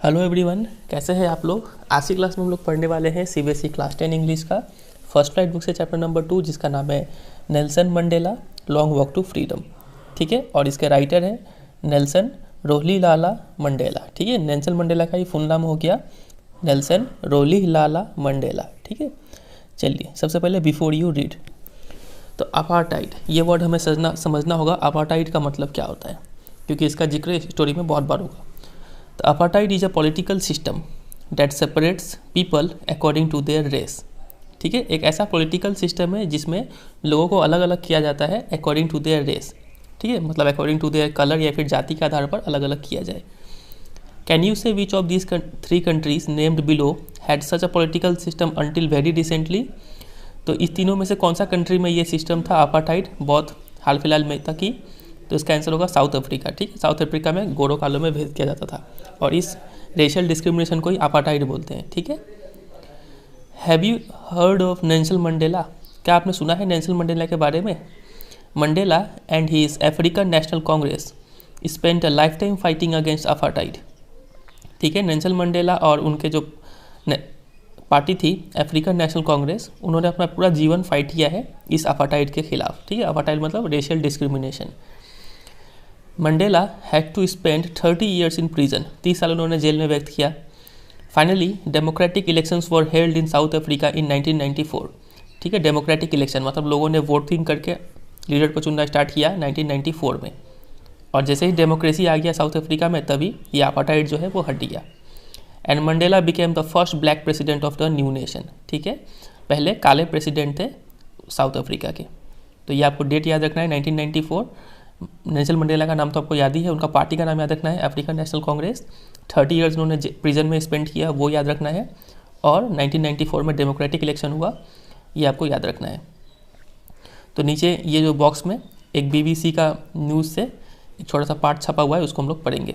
Hello everyone, कैसे हैं आप लोग। आज की क्लास में हम लोग पढ़ने वाले हैं सीबीएसई क्लास 10 इंग्लिश का फर्स्ट फ्लाइट बुक से चैप्टर नंबर 2, जिसका नाम है Nelson Mandela long walk to freedom. ठीक है, और इसके राइटर हैं नेल्सन रोहिलाला मंडेला। ठीक है, नेल्सन मंडेला का ही फुल नाम हो गया नेल्सन रोहिलाला मंडेला। ठीक है, चलिए सबसे पहले बिफोर यू रीड, तो अपार्टाइड ये वर्ड हमें समझना होगा। अपार्टाइड का मतलब क्या होता है, क्योंकि इसका जिक्र स्टोरी में बहुत बार होगा। तो apartheid is a political system that separates people according to their race. ठीक है, एक ऐसा पॉलिटिकल सिस्टम है जिसमें लोगों को अलग अलग किया जाता है अकॉर्डिंग टू देयर रेस। ठीक है, मतलब अकॉर्डिंग टू देयर कलर या फिर जाति के आधार पर अलग अलग किया जाए। कैन यू से which of these 3 countries named below had such a political system until very recently. तो इस तीनों में से कौन सा कंट्री में ये सिस्टम था अपार्टाइड, बहुत हाल फिलहाल में तक ही। तो इसका आंसर होगा साउथ अफ्रीका। ठीक है, साउथ अफ्रीका में गोरों कालों में भेद किया जाता था और इस रेशियल डिस्क्रिमिनेशन को ही अपार्टाइड बोलते हैं। ठीक है, have you heard of Nelson Mandela, क्या आपने सुना है नेल्सन मंडेला के बारे में। Mandela and his African national Congress spent a life time fighting against apartheid. ठीक है, नेल्सन मंडेला और उनके जो पार्टी थी अफ्रीकन नेशनल कांग्रेस, उन्होंने अपना पूरा जीवन फाइट किया है इस अपार्टाइड के खिलाफ। ठीक है, अपार्टाइड मतलब racial discrimination. Mandela had to spend 30 years in prison, 30 साल उन्होंने जेल में व्यक्त किया। Finally democratic elections were held in South Africa in 1994। ठीक है, डेमोक्रेटिक इलेक्शन मतलब लोगों ने वोटिंग करके लीडर को चुनना स्टार्ट किया 1994 में, और जैसे ही डेमोक्रेसी आ गया साउथ अफ्रीका में तभी ये अपार्टाइड जो है वो हट गया। And Mandela became the first black president of the new nation. ठीक है, पहले काले प्रेसिडेंट थे साउथ अफ्रीका के। तो ये आपको डेट याद रखना है 1994। नेल्सन मंडेला का नाम तो आपको याद ही है, उनका पार्टी का नाम याद रखना है अफ्रीकन नेशनल कांग्रेस। 30 ईयर्स उन्होंने प्रिजन में स्पेंड किया, वो याद रखना है। और 1994 में डेमोक्रेटिक इलेक्शन हुआ, ये आपको याद रखना है। तो नीचे ये जो बॉक्स में एक BBC का न्यूज़ से एक छोटा सा पार्ट छपा हुआ है, उसको हम लोग पढ़ेंगे।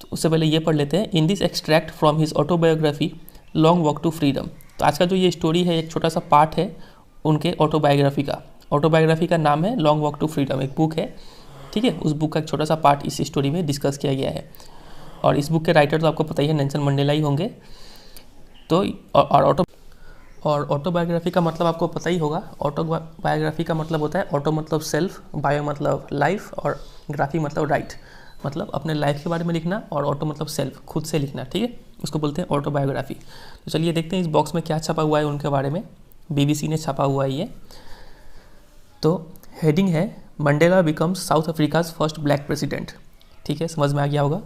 तो उससे पहले ये पढ़ लेते हैं। In this extract from his autobiography long walk to freedom. तो आज का जो ये स्टोरी है एक छोटा सा पार्ट है उनके ऑटोबायोग्राफी का। ऑटोबायोग्राफी का नाम है लॉन्ग वॉक टू फ्रीडम, एक बुक है। ठीक है, उस बुक का एक छोटा सा पार्ट इस स्टोरी में डिस्कस किया गया है। और इस बुक के राइटर तो आपको पता ही है नेल्सन मंडेला ही होंगे। तो और ऑटोबायोग्राफी का मतलब आपको पता ही होगा। ऑटोबायोग्राफी का मतलब होता है ऑटो मतलब सेल्फ, बायो मतलब लाइफ, और ग्राफी मतलब राइट, मतलब अपने लाइफ के बारे में लिखना, और ऑटो मतलब सेल्फ, खुद से लिखना। ठीक है, उसको बोलते हैं ऑटोबायोग्राफी। तो चलिए देखते हैं इस बॉक्स में क्या छपा हुआ है उनके बारे में। BBC ने छपा हुआ है ये। तो हेडिंग है Mandela becomes South Africa's first black president. ठीक है, समझ में आ गया होगा।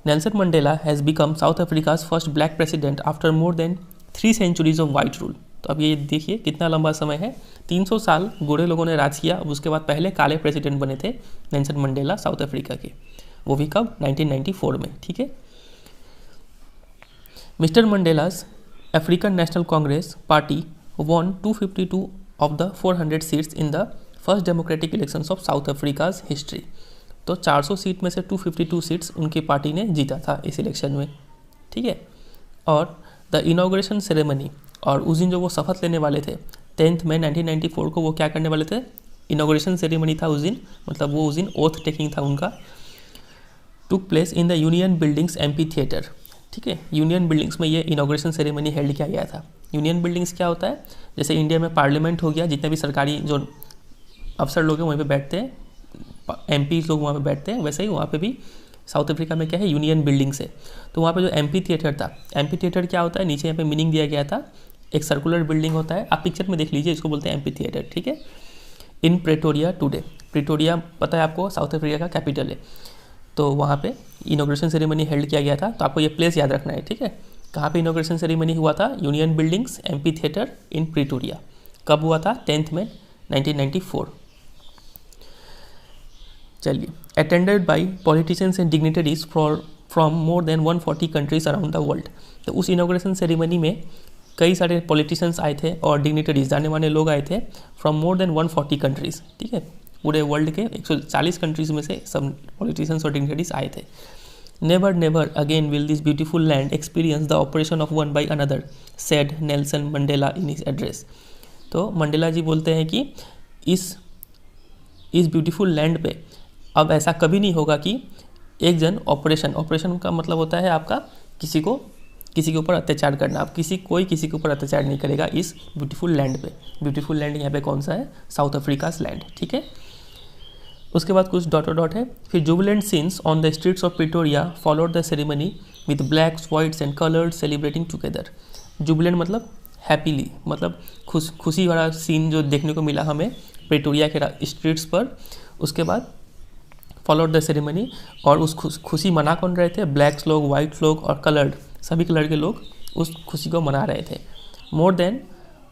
Nelson Mandela has become South Africa's first black president after more than 3 centuries of white rule. तो अब ये देखिए कितना लंबा समय है, 300 साल गोरे लोगों ने राज किया। अब उसके बाद पहले काले प्रेसिडेंट बने थे नेल्सन मंडेला साउथ अफ्रीका के, वो भी कब, 1994 में। ठीक है, mister Mandela's African national Congress party won 252 of the 400 seats in the first democratic elections of south Africa's history. तो 400 सीट में से 252 सीट्स उनकी पार्टी ने जीता था इस इलेक्शन में। ठीक है, और द इनॉग्रेशन सेरेमनी, और उस दिन जो वो शपथ लेने वाले थे 10 मई 1994 को, वो क्या करने वाले थे, इनॉग्रेशन सेरेमनी था उस दिन, मतलब वो उस दिन ओथ टेकिंग था उनका। Took place in the union buildings amphi theatre. ठीक है, यूनियन बिल्डिंग्स में ये इनॉग्रेशन सेरेमनी हेल्ड किया गया था। यूनियन बिल्डिंग्स क्या होता है, जैसे इंडिया में पार्लियामेंट हो गया, जितने भी सरकारी जो अफसर लोग हैं वहीं पे बैठते हैं, MP लोग वहाँ पे बैठते हैं, वैसे ही वहाँ पे भी साउथ अफ्रीका में क्या है, यूनियन बिल्डिंग्स है। तो वहाँ पे जो एम्पी थिएटर था, एम्पी थिएटर क्या होता है, नीचे यहाँ पे मीनिंग दिया गया था, एक सर्कुलर बिल्डिंग होता है, आप पिक्चर में देख लीजिए, इसको बोलते हैं एम्पी थिएटर। ठीक है, इन प्रेटोरिया टुडे, प्रेटोरिया पता है आपको साउथ अफ्रीका का कैपिटल है। तो वहाँ पे इनॉग्रेशन सेरेमनी हेल्ड किया गया था। तो आपको ये प्लेस याद रखना है। ठीक है, कहाँ पे इनॉग्रेशन सेरेमनी हुआ था, Union buildings amphi theatre in Pretoria. कब हुआ था, 10 मई 1994। चलिए, attended by politicians and dignitaries from more than 140 countries around the world. तो उस इनॉग्रेशन सेरेमनी में कई सारे पॉलिटिशियंस आए थे और डिग्निटरीज, जाने माने लोग आए थे, फ्रॉम मोर देन 140 कंट्रीज। ठीक है, पूरे वर्ल्ड के 140 कंट्रीज में से सब पॉलिटिशियंस और डिग्निटरीज आए थे। Never never again will this beautiful land experience the oppression of one by another, said Nelson Mandela in his address. तो मंडेला जी बोलते हैं कि इस ब्यूटीफुल लैंड पे अब ऐसा कभी नहीं होगा कि एक जन ऑपरेशन का मतलब होता है आपका किसी के ऊपर अत्याचार करना। अब कोई किसी के ऊपर अत्याचार नहीं करेगा इस ब्यूटीफुल लैंड पे। ब्यूटीफुल लैंड यहाँ पे कौन सा है? साउथ अफ्रीकाज लैंड, ठीक है। उसके बाद कुछ डॉट डॉट है। फिर jubilant scenes on the streets of Pretoria followed the ceremony with blacks whites and colours celebrating together. Jubilant मतलब हैप्पीली, मतलब खुशी वाला सीन जो देखने को मिला हमें प्रिटोरिया के स्ट्रीट्स पर। उसके बाद फॉलोड द सेरेमनी, और उस खुशी मना कौन रहे थे? ब्लैक्स लोग, वाइट लोग और कलर्ड, सभी कलर के लोग उस खुशी को मना रहे थे। More than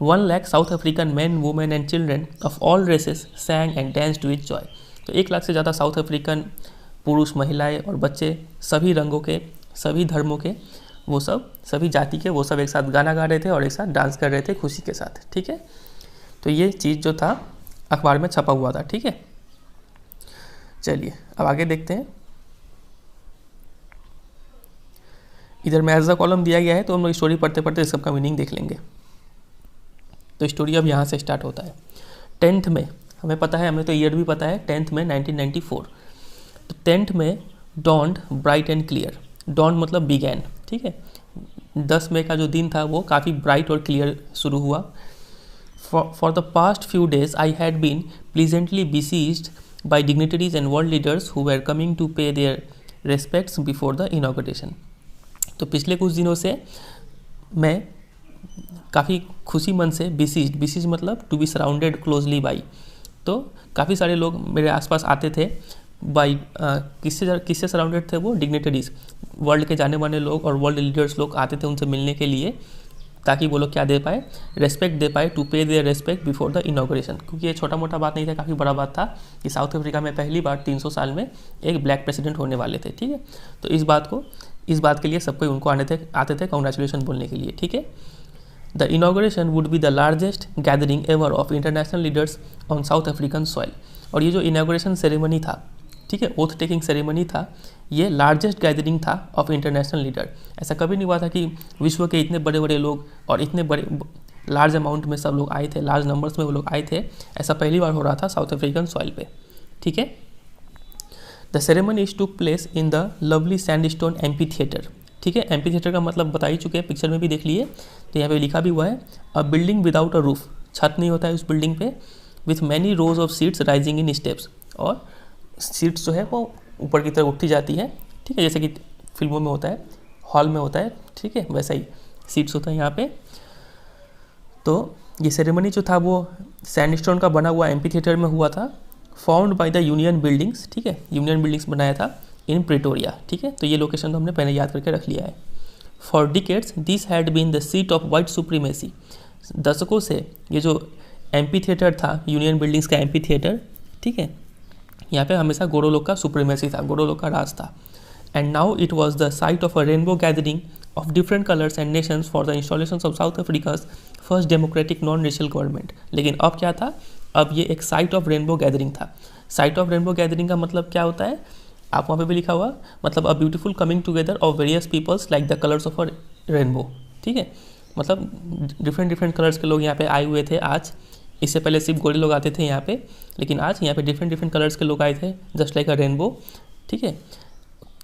1 lakh South African man, women and children of all races sang and danced with joy. तो 1 लाख से ज़्यादा साउथ अफ्रीकन पुरुष, महिलाएं और बच्चे, सभी रंगों के, सभी धर्मों के, वो सब, सभी जाति के, वो सब एक साथ गाना गा रहे थे और एक साथ डांस कर रहे थे खुशी के साथ, ठीक है। तो ये चीज़ जो था अखबार में छपा हुआ था, ठीक है। चलिए अब आगे देखते हैं। इधर में एज अ कॉलम दिया गया है, तो हम लोग स्टोरी पढ़ते पढ़ते इस सबका मीनिंग देख लेंगे। तो स्टोरी अब यहाँ से स्टार्ट होता है। 10th में हमें पता है, हमें तो ईयर भी पता है, 10th में 1994। तो 10th में dawned bright and clear. Dawned मतलब बिगैन, ठीक है। 10 मई का जो दिन था वो काफ़ी ब्राइट और क्लियर शुरू हुआ। For the past few days I had been pleasantly besieged by dignitaries and world leaders who were coming to pay their respects before the inauguration। तो पिछले कुछ दिनों से मैं काफ़ी खुशी मन से बिसीज मतलब to be surrounded closely by, तो काफ़ी सारे लोग मेरे आसपास आते थे। बाई किससे सराउंडेड थे वो? डिग्निटरीज, वर्ल्ड के जाने माने लोग और वर्ल्ड लीडर्स लोग आते थे उनसे मिलने के लिए, ताकि वो लोग क्या दे पाए? रेस्पेक्ट दे पाए, to pay their respect before the inauguration. क्योंकि ये छोटा मोटा बात नहीं था, काफ़ी बड़ा बात था कि साउथ अफ्रीका में पहली बार 300 साल में एक ब्लैक प्रेसिडेंट होने वाले थे, ठीक है। तो इस बात के लिए सबको उनको आते थे कॉन्ग्रेचुलेशन बोलने के लिए, ठीक है। The inauguration would be the largest gathering ever of international leaders on south African soil. और ये जो इनॉग्रेशन सेरेमनी था, ठीक है, ओथ टेकिंग सेरेमनी था, ये लार्जेस्ट गैदरिंग था ऑफ इंटरनेशनल लीडर। ऐसा कभी नहीं हुआ था कि विश्व के इतने बड़े बड़े लोग और इतने बड़े लार्ज अमाउंट में सब लोग आए थे, लार्ज नंबर्स में वो लोग आए थे। ऐसा पहली बार हो रहा था साउथ अफ्रीकन सॉइल पे, ठीक है। The ceremony took place in the lovely sandstone amphi theatre, ठीक है। एम्पी थिएटर का मतलब बता ही चुके हैं, पिक्चर में भी देख लिए। तो यहाँ पे लिखा भी हुआ है, अ बिल्डिंग विदाउट अ रूफ, छत नहीं होता है उस बिल्डिंग पे, with many rose of seats rising in steps, और सीट्स जो है वो ऊपर की तरफ उठती जाती है, ठीक है, जैसे कि फिल्मों में होता है, हॉल में होता है, ठीक है, वैसा ही सीट्स होता है यहाँ पे। तो ये सेरेमनी जो था वो सैंडस्टोन का बना हुआ एम्पी थिएटर में हुआ था, found by the union buildings, ठीक है, यूनियन बिल्डिंग्स बनाया था इन प्रिटोरिया, ठीक है। तो ये लोकेशन तो हमने पहले याद करके रख लिया है। For decades this had been the seat of white supremacy. दशकों से ये जो एम्पी थिएटर था, यूनियन बिल्डिंग्स का एम्पी थिएटर, ठीक है, यहाँ पे हमेशा गोरो लोग का सुप्रीमेसी था, गोरो लोग का राज था। And now it was the site of a rainbow gathering of different colours and Nations for the installation of south Africa's first democratic non racial government. लेकिन अब क्या था? अब ये एक साइट ऑफ रेनबो गैदरिंग था। साइट ऑफ रेनबो गैदरिंग का मतलब क्या होता है? आप वहाँ पे भी लिखा हुआ, मतलब a beautiful coming together of various peoples like the colours of a rainbow, ठीक है। मतलब डिफरेंट कलर्स के लोग यहाँ पे आए हुए थे आज। इससे पहले सिर्फ गोरे लोग आते थे यहाँ पे, लेकिन आज यहाँ पे डिफरेंट कलर्स के लोग आए थे, जस्ट लाइक अ रेनबो, ठीक है।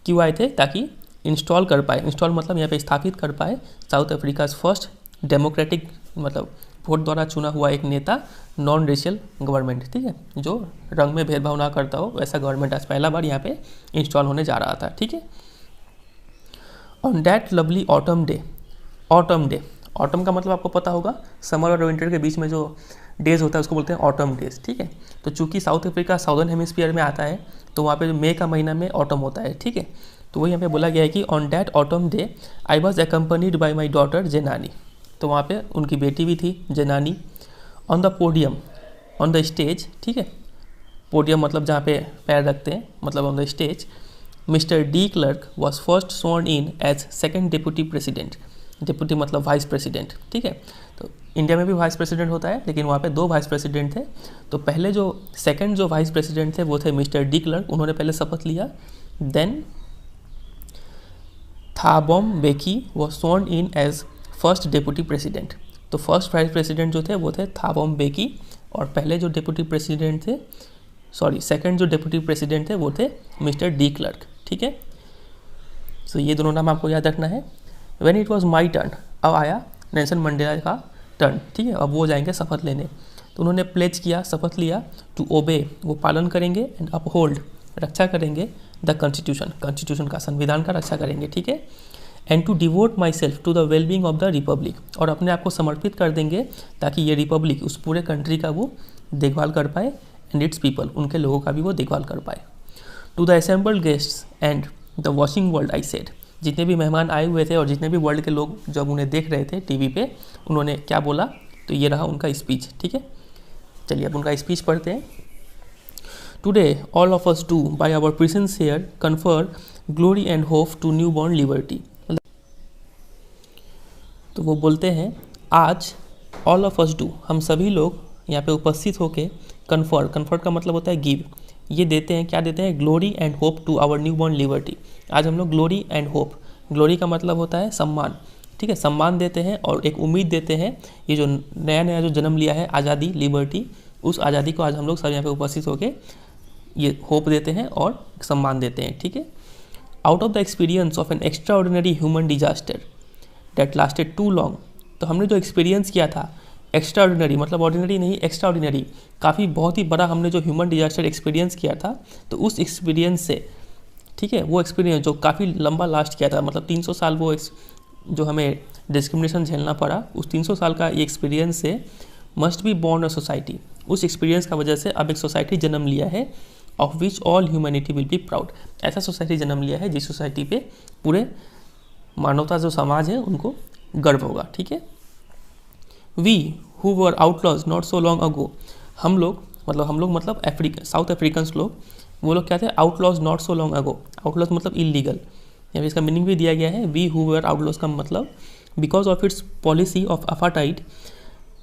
क्यों आए थे? ताकि इंस्टॉल कर पाए, इंस्टॉल मतलब यहाँ पे स्थापित कर पाए साउथ अफ्रीका फर्स्ट डेमोक्रेटिक, मतलब वोट द्वारा चुना हुआ एक नेता, नॉन रेशियल गवर्नमेंट, ठीक है, जो रंग में भेदभाव ना करता हो, वैसा गवर्नमेंट आज पहला बार यहाँ पे इंस्टॉल होने जा रहा था, ठीक है। On that lovely autumn day, autumn का मतलब आपको पता होगा, समर और विंटर के बीच में जो डेज होता है उसको बोलते हैं ऑटम डेज, ठीक है। तो चूंकि साउथ अफ्रीका साउदर्न हेमिस्फीयर में आता है, तो वहाँ पे मई का महीना में ऑटम होता है, ठीक है। तो वही यहाँ पे बोला गया है कि on that autumn day I was accompanied by my daughter Zenani. तो वहाँ पे उनकी बेटी भी थी Zenani. On the podium, on the stage, ठीक है, पोडियम मतलब जहाँ पे पैर रखते हैं, मतलब on the stage, mister de Klerk was first sworn in as second deputy president. Deputy मतलब वाइस प्रेसिडेंट, ठीक है। तो इंडिया में भी वाइस प्रेसिडेंट होता है, लेकिन वहाँ पे 2 वाइस प्रेसिडेंट थे। तो पहले जो सेकंड जो वाइस प्रेसिडेंट थे वो थे मिस्टर डी क्लर्क, उन्होंने पहले शपथ लिया। Then Thabo Mbeki was sworn in as first deputy president. तो फर्स्ट वाइस प्रेसिडेंट जो थे वो थे थाबो म्बेकी, और पहले जो डेप्यूटी प्रेसिडेंट थे, सेकंड जो डेप्यूटी प्रेसिडेंट थे वो थे मिस्टर डी क्लर्क, ठीक है। सो ये दोनों नाम आपको याद रखना है। When it was my turn, अब आया नेल्सन मंडेला का टर्न, ठीक है, अब वो जाएंगे शपथ लेने। तो उन्होंने प्लेज किया, शपथ लिया, टू ओबे, वो पालन करेंगे, एंड अपहोल्ड, रक्षा करेंगे, द कॉन्स्टिट्यूशन, कॉन्स्टिट्यूशन का, संविधान का रक्षा करेंगे, ठीक है, and to devote myself to the wellbeing of the republic, और अपने आप को समर्पित कर देंगे ताकि ये रिपब्लिक, उस पूरे कंट्री का वो देखभाल कर पाए, एंड इट्स पीपल, उनके लोगों का भी वो देखभाल कर पाए। To the assembled guests and the watching world I said, जितने भी मेहमान आए हुए थे और जितने भी वर्ल्ड के लोग जब उन्हें देख रहे थे टीवी पे, उन्होंने क्या बोला, तो ये रहा उनका स्पीच, ठीक है। चलिए अब उनका स्पीच पढ़ते हैं। Today all of us do by our presence here confer glory and hope to newborn liberty. तो वो बोलते हैं आज ऑल ऑफ अस डू, हम सभी लोग यहाँ पे उपस्थित होके कन्फर, कन्फर का मतलब होता है गिव, ये देते हैं, क्या देते हैं, glory and hope to our newborn liberty. आज हम लोग ग्लोरी एंड होप, ग्लोरी का मतलब होता है सम्मान, ठीक है, सम्मान देते हैं और एक उम्मीद देते हैं, ये जो नया नया जो जन्म लिया है आज़ादी, लिबर्टी, उस आज़ादी को आज हम लोग सब यहाँ पे उपस्थित होके ये होप देते हैं और सम्मान देते हैं, ठीक है। Out of the experience of an extraordinary human disaster that lasted too long, तो हमने जो एक्सपीरियंस किया था, एक्स्ट्रा ऑर्डिनरी मतलब ऑर्डिनरी नहीं, एक्स्ट्रा ऑर्डिनरी, काफ़ी बहुत ही बड़ा हमने जो ह्यूमन डिजास्टर एक्सपीरियंस किया था, तो उस एक्सपीरियंस से, ठीक है, वो एक्सपीरियंस जो काफ़ी लंबा लास्ट किया था, मतलब 300 साल वो जो हमें डिस्क्रिमिनेशन झेलना पड़ा, उस 300 साल का ये एक्सपीरियंस से must be born a society, उस एक्सपीरियंस का वजह से अब एक सोसाइटी जन्म लिया है, of which all humanity will be proud, ऐसा सोसाइटी जन्म लिया है जिस सोसाइटी पे पूरे मानवता जो समाज है उनको गर्व होगा, ठीक है। We who were outlaws not so long ago, हम लोग मतलब साउथ अफ्रीकन्स लोग, वो लोग क्या थे, outlaws not so long ago, outlaws मतलब इलीगल, यहाँ पे इसका मीनिंग भी दिया गया है, वी हु वर आउटलॉज का मतलब because of its policy of apartheid,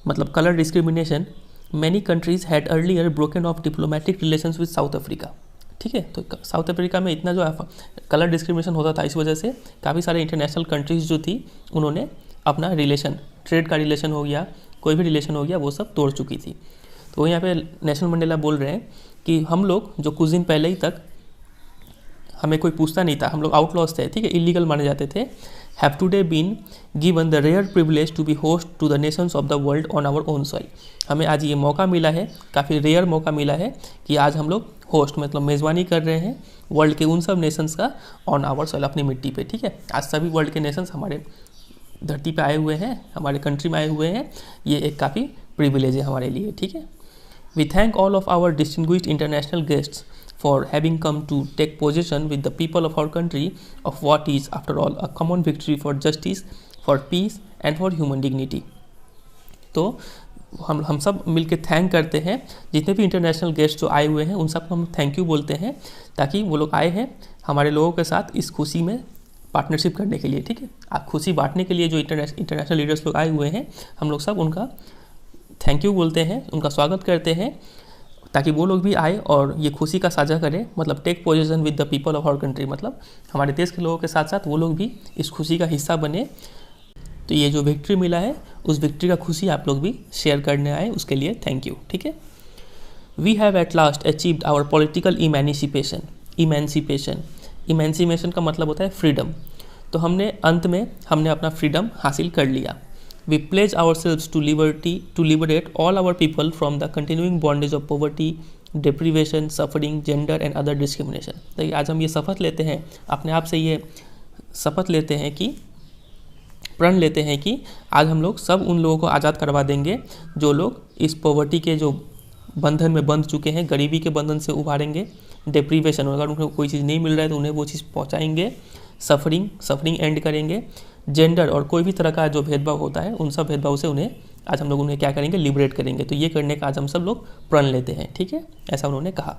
मतलब colour discrimination, many countries had earlier broken off diplomatic relations with South Africa, ठीक है। तो साउथ अफ्रीका में इतना जो कलर डिस्क्रिमिनेशन होता था, इस वजह से काफ़ी सारे इंटरनेशनल कंट्रीज जो थी उन्होंने अपना रिलेशन, ट्रेड का रिलेशन हो गया, कोई भी रिलेशन हो गया, वो सब तोड़ चुकी थी। तो यहाँ पे नेल्सन मंडेला बोल रहे हैं कि हम लोग जो कुछ दिन पहले ही तक हमें कोई पूछता नहीं था, हम लोग आउटलॉज थे, ठीक है, इलीगल माने जाते थे, have today been given the rare privilege to be host to the nations of the world on our own soil. हमें आज ये मौका मिला है, काफ़ी रेयर मौका मिला है कि आज हम लोग होस्ट मतलब मेज़बानी कर रहे हैं वर्ल्ड के उन सब नेशंस का ऑन आवर सॉइल, अपनी मिट्टी पे, ठीक है। आज सभी वर्ल्ड के नेशंस हमारे धरती पे आए हुए हैं, हमारे कंट्री में आए हुए हैं, ये एक काफ़ी प्रिविलेज है हमारे लिए, ठीक है। We thank all of our distinguished international guests for having come to take possession with the people of our country of what is after all a common victory for justice, for peace and for human dignity। तो हम सब मिलके thank करते हैं, जितने भी international guest जो आए हुए हैं उन सबको हम थैंक यू बोलते हैं, ताकि वो लोग आए हैं हमारे लोगों के साथ इस खुशी में पार्टनरशिप करने के लिए, ठीक है। आप खुशी बांटने के लिए जो इंटरनेशनल लीडर्स लोग आए हुए हैं, हम लोग सब उनका थैंक यू बोलते हैं, उनका स्वागत करते हैं, ताकि वो लोग भी आए और ये खुशी का साझा करें, मतलब take position with the people of our country, मतलब हमारे देश के लोगों के साथ साथ वो लोग भी इस खुशी का हिस्सा बने। तो ये जो विक्ट्री मिला है, उस विक्ट्री का खुशी आप लोग भी शेयर करने आए, उसके लिए थैंक यू, ठीक है। We have at last achieved our political emancipation, emancipation का मतलब होता है फ्रीडम। तो हमने अंत में अपना फ्रीडम हासिल कर लिया। We pledge ourselves to liberate all our people from the continuing bondage of poverty, deprivation, suffering, gender and other discrimination। तो आज हम ये शपथ लेते हैं, अपने आप से ये शपथ लेते हैं कि, प्रण लेते हैं कि आज हम लोग सब उन लोगों को आज़ाद करवा देंगे जो लोग इस पॉवर्टी के जो बंधन में बंध चुके हैं, गरीबी के बंधन से उभारेंगे, डिप्रीवेशन, अगर उनको कोई चीज़ नहीं मिल रहा है तो उन्हें वो चीज़ पहुँचाएंगे, सफरिंग एंड करेंगे, जेंडर और कोई भी तरह का जो भेदभाव होता है उन सब भेदभाव से आज हम लोग उन्हें क्या करेंगे, लिबरेट करेंगे। तो ये करने का आज हम सब लोग प्रण लेते हैं, ठीक है, ऐसा उन्होंने कहा।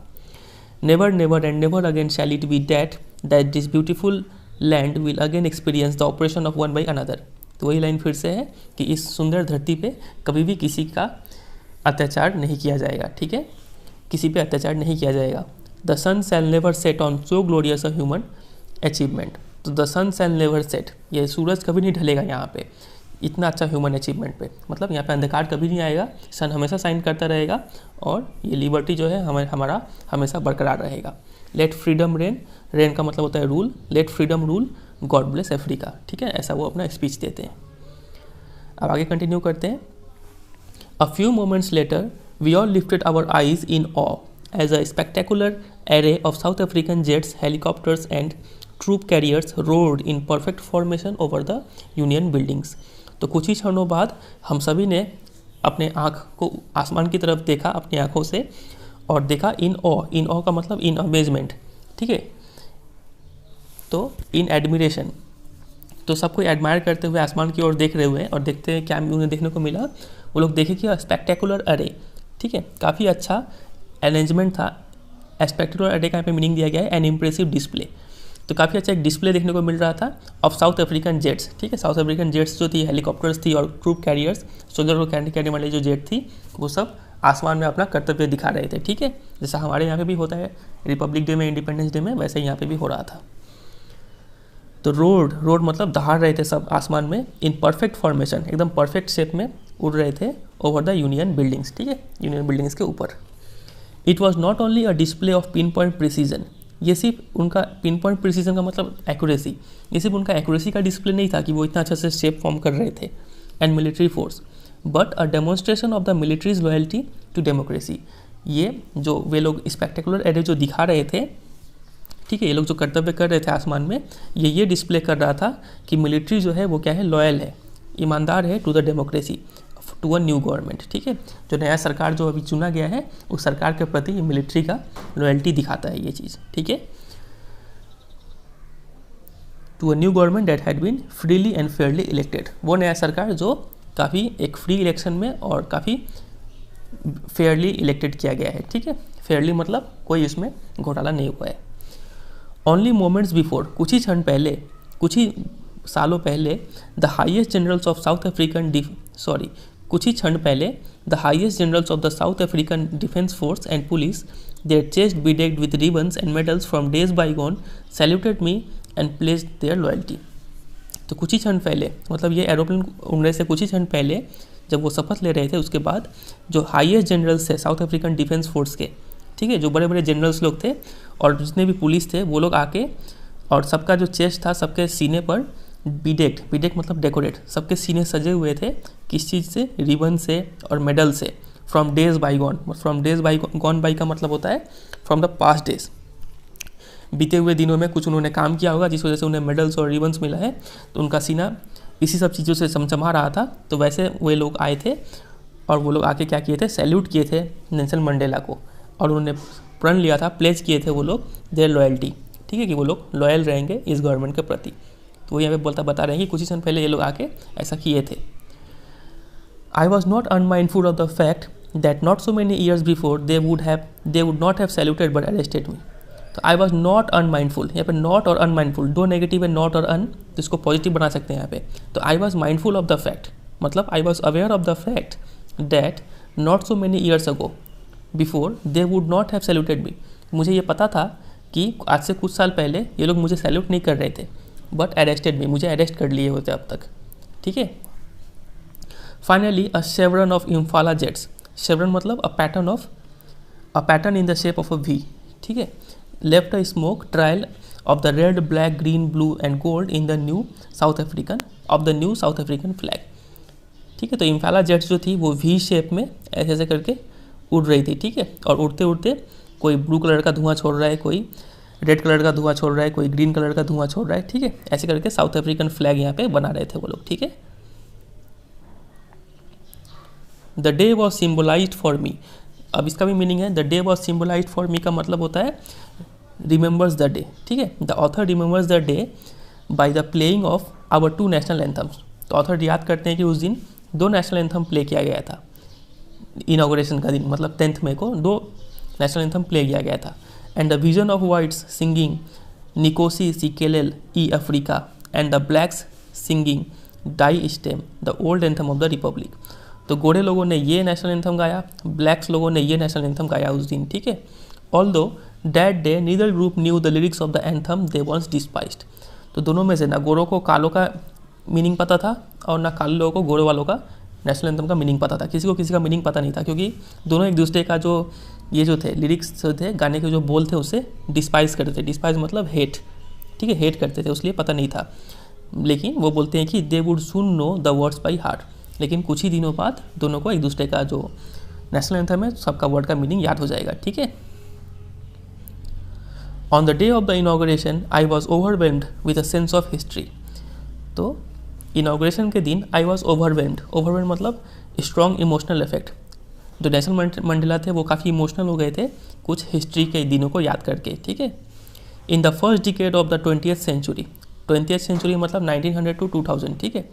Never never and never again shall it be that this beautiful land will again experience the oppression of one by another. तो वही लाइन फिर से है कि इस सुंदर धरती पे कभी भी किसी का अत्याचार नहीं किया जाएगा, ठीक है, किसी पे अत्याचार नहीं किया जाएगा। The sun shall never set on so glorious a human achievement. तो the sun shall never set, ये सूरज कभी नहीं ढलेगा यहाँ पे इतना अच्छा ह्यूमन अचीवमेंट पे, मतलब यहाँ पे अंधकार कभी नहीं आएगा, सन हमेशा शाइन करता रहेगा और ये लिबर्टी जो है हमारा हमेशा बरकरार रहेगा। लेट फ्रीडम रेन, रेन का मतलब होता है rule, let freedom rule God bless Africa, ठीक है, ऐसा वो अपना स्पीच देते हैं। अब आगे कंटिन्यू करते हैं। A few moments later we all lifted our eyes in awe as a spectacular array of South African jets, helicopters and troop carriers roared in perfect formation over the Union buildings। तो कुछ ही क्षणों बाद हम सभी ने अपने आँख को आसमान की तरफ देखा अपनी आँखों से और देखा इन ऑ का मतलब इन अमेजमेंट, ठीक है, तो इन एडमिरेशन, तो सबको एडमायर करते हुए आसमान की ओर देख रहे हुए हैं और देखते हैं क्या उन्हें देखने को मिला। वो लोग देखे कि स्पेक्टेकुलर अरे, ठीक है, काफ़ी अच्छा अरेंजमेंट था। स्पेक्टेकुलर अरे का यहाँ पे मीनिंग दिया गया है एन इम्प्रेसिव डिस्प्ले, तो काफ़ी अच्छा एक डिस्प्ले देखने को मिल रहा था ऑफ साउथ अफ्रीकन जेट्स, ठीक है, साउथ अफ्रीकन जेट्स जो थी, हेलीकॉप्टर्स थी और ट्रूप कैरियर्स, सोल्जर को कैरी करने वाली जो जेट थी, वो सब आसमान में अपना कर्तव्य दिखा रहे थे, ठीक है, जैसा हमारे यहाँ पे भी होता है रिपब्लिक डे में, इंडिपेंडेंस डे में, वैसे यहाँ पे भी हो रहा था। तो रोड मतलब दहाड़ रहे थे सब आसमान में इन परफेक्ट फॉर्मेशन, एकदम परफेक्ट शेप में उड़ रहे थे ओवर द यूनियन बिल्डिंग्स, ठीक है, यूनियन बिल्डिंग्स के ऊपर। It was not only a display of pin point precision, ये सिर्फ उनका पिन पॉइंट प्रिसीजन का मतलब एक्यूरेसी, ये सिर्फ उनका एक्यूरेसी का डिस्प्ले नहीं था कि वो इतना अच्छा से शेप फॉर्म कर रहे थे and military force, but a demonstration of the military's loyalty to democracy. ये जो वे लोग स्पेक्टेकुलर एरे जो दिखा रहे थे, ठीक है, ये लोग जो कर्तव्य कर रहे थे आसमान में, ये डिस्प्ले कर रहा था कि मिलिट्री जो है वो क्या है, लॉयल है, ईमानदार है to the democracy, to a new government, ठीक है, जो नया सरकार जो अभी चुना गया है उस सरकार के प्रति मिलिट्री का लॉयल्टी दिखाता है ये चीज़, ठीक है, to a new government that had been freely and fairly elected, वो नया सरकार जो काफ़ी एक फ्री इलेक्शन में और काफ़ी फेयरली इलेक्टेड किया गया है, ठीक है, फेयरली मतलब कोई इसमें घोटाला नहीं हुआ है। ओनली मोमेंट्स बिफोर, कुछ ही क्षण पहले, कुछ ही सालों पहले, the highest generals of South African कुछ ही क्षण पहले the highest generals of the South African defence force and police, their chest bedecked with ribbons and medals from days bygone, saluted me and pledged their loyalty। तो कुछ ही क्षण पहले मतलब ये एरोप्लेन उड़ने से कुछ ही क्षण पहले जब वो शपथ ले रहे थे, उसके बाद जो हाईएस्ट जनरल्स थे साउथ अफ्रीकन डिफेंस फोर्स के, ठीक है, जो बड़े बड़े जनरल्स लोग थे और जितने भी पुलिस थे वो लोग आके और सबका जो चेस्ट था, सबके सीने पर बीडेक्ड मतलब डेकोरेट, सबके सीने सजे हुए थे किस चीज़ से, रिबन से और मेडल से, from days by gone by का मतलब होता है फ्रॉम द पास्ट डेज, बीते हुए दिनों में कुछ उन्होंने काम किया होगा जिस वजह से उन्हें मेडल्स और रिबन्स मिला है, तो उनका सीना इसी सब चीज़ों से चमचमा रहा था। तो वैसे वे लोग आए थे और वो लोग आके क्या किए थे, सैल्यूट किए थे नेल्सन मंडेला को और उन्होंने प्रण लिया था, प्लेज किए थे वो लोग देयर लॉयल्टी, ठीक है, कि वो लोग लॉयल रहेंगे इस गवर्नमेंट के प्रति। तो वो यहाँ पे बता रहे हैं कि कुछ ही समय पहले ये लोग आके ऐसा किए थे। I was not unmindful of the fact that not so many years before they would not have saluted but arrested me. तो आई वॉज नॉट अनमाइंडफुल, यहाँ पे नॉट और अनमाइंडफुल दो नेगेटिव है, नॉट और अन, तो इसको पॉजिटिव बना सकते हैं यहाँ पे। तो I was mindful of the fact मतलब I was aware of the fact that not so many years ago before they would not have saluted me. मुझे ये पता था कि आज से कुछ साल पहले ये लोग मुझे सैल्यूट नहीं कर रहे थे, बट अरेस्टेड मी, मुझे अरेस्ट कर लिए होते अब तक, ठीक है। Finally a chevron of Impala jets, chevron मतलब a pattern in the shape of a V, ठीक है, left a smoke trail of the red black green blue and gold in the new South African flag, ठीक है। तो इम्फाला jets जो थी वो V shape में ऐसे ऐसे करके उड़ रही थी, ठीक है, और उड़ते उड़ते कोई ब्लू कलर का धुआं छोड़ रहा है, कोई रेड कलर का धुआं छोड़ रहा है, कोई ग्रीन कलर का धुआं छोड़ रहा है, ठीक है, ऐसे करके साउथ अफ्रीकन फ्लैग यहाँ पे बना रहे थे वो लोग, ठीक है। The day was symbolised for me, अब इसका भी मीनिंग है, the day was symbolised for me का मतलब होता है रिमेंबर्स द डे, ठीक है। The author remembers the day by the playing of our 2 national anthems. तो ऑथर याद करते हैं कि उस दिन 2 नेशनल एंथम प्ले किया गया था, इनॉग्रेशन का दिन मतलब 10 मई को 2 नेशनल एंथम प्ले किया गया था। And the vision of whites singing Nkosi Sikelel iAfrika and the blacks singing Die Stem the old anthem of the republic. तो गोरे लोगों ने ये नेशनल एंथम गाया, ब्लैक्स लोगों ने ये नेशनल एंथम गाया उस दिन, ठीक है। Although that day neither group knew the lyrics of the anthem they once despised. तो दोनों में से ना गोरों को कालों का मीनिंग पता था और ना काले लोगों को गोरे वालों का नेशनल एंथम का मीनिंग पता था, किसी को किसी का मीनिंग पता नहीं था, क्योंकि दोनों एक दूसरे का जो ये जो थे लिरिक्स जो थे गाने के जो बोल थे उसे डिस्पाइज करते थे। डिस्पाइज मतलब हेट, ठीक है, हेट करते थे, उसलिए पता नहीं था। लेकिन वो बोलते हैं कि they would soon know the words by heart, लेकिन कुछ ही दिनों बाद दोनों को एक दूसरे का जो नेशनल एंथम है सबका वर्ड का मीनिंग याद हो जाएगा, ठीक है। On the day of the inauguration I was overwhelmed with a sense of history. तो इनॉग्रेशन के दिन आई वॉज ओवरवेल्म्ड मतलब स्ट्रॉन्ग इमोशनल इफेक्ट। जो नेल्सन मंडेला थे वो काफ़ी इमोशनल हो गए थे कुछ हिस्ट्री के दिनों को याद करके, ठीक है। In the first decade of the 20th century, 20th century मतलब 1900 to 2000, ठीक है।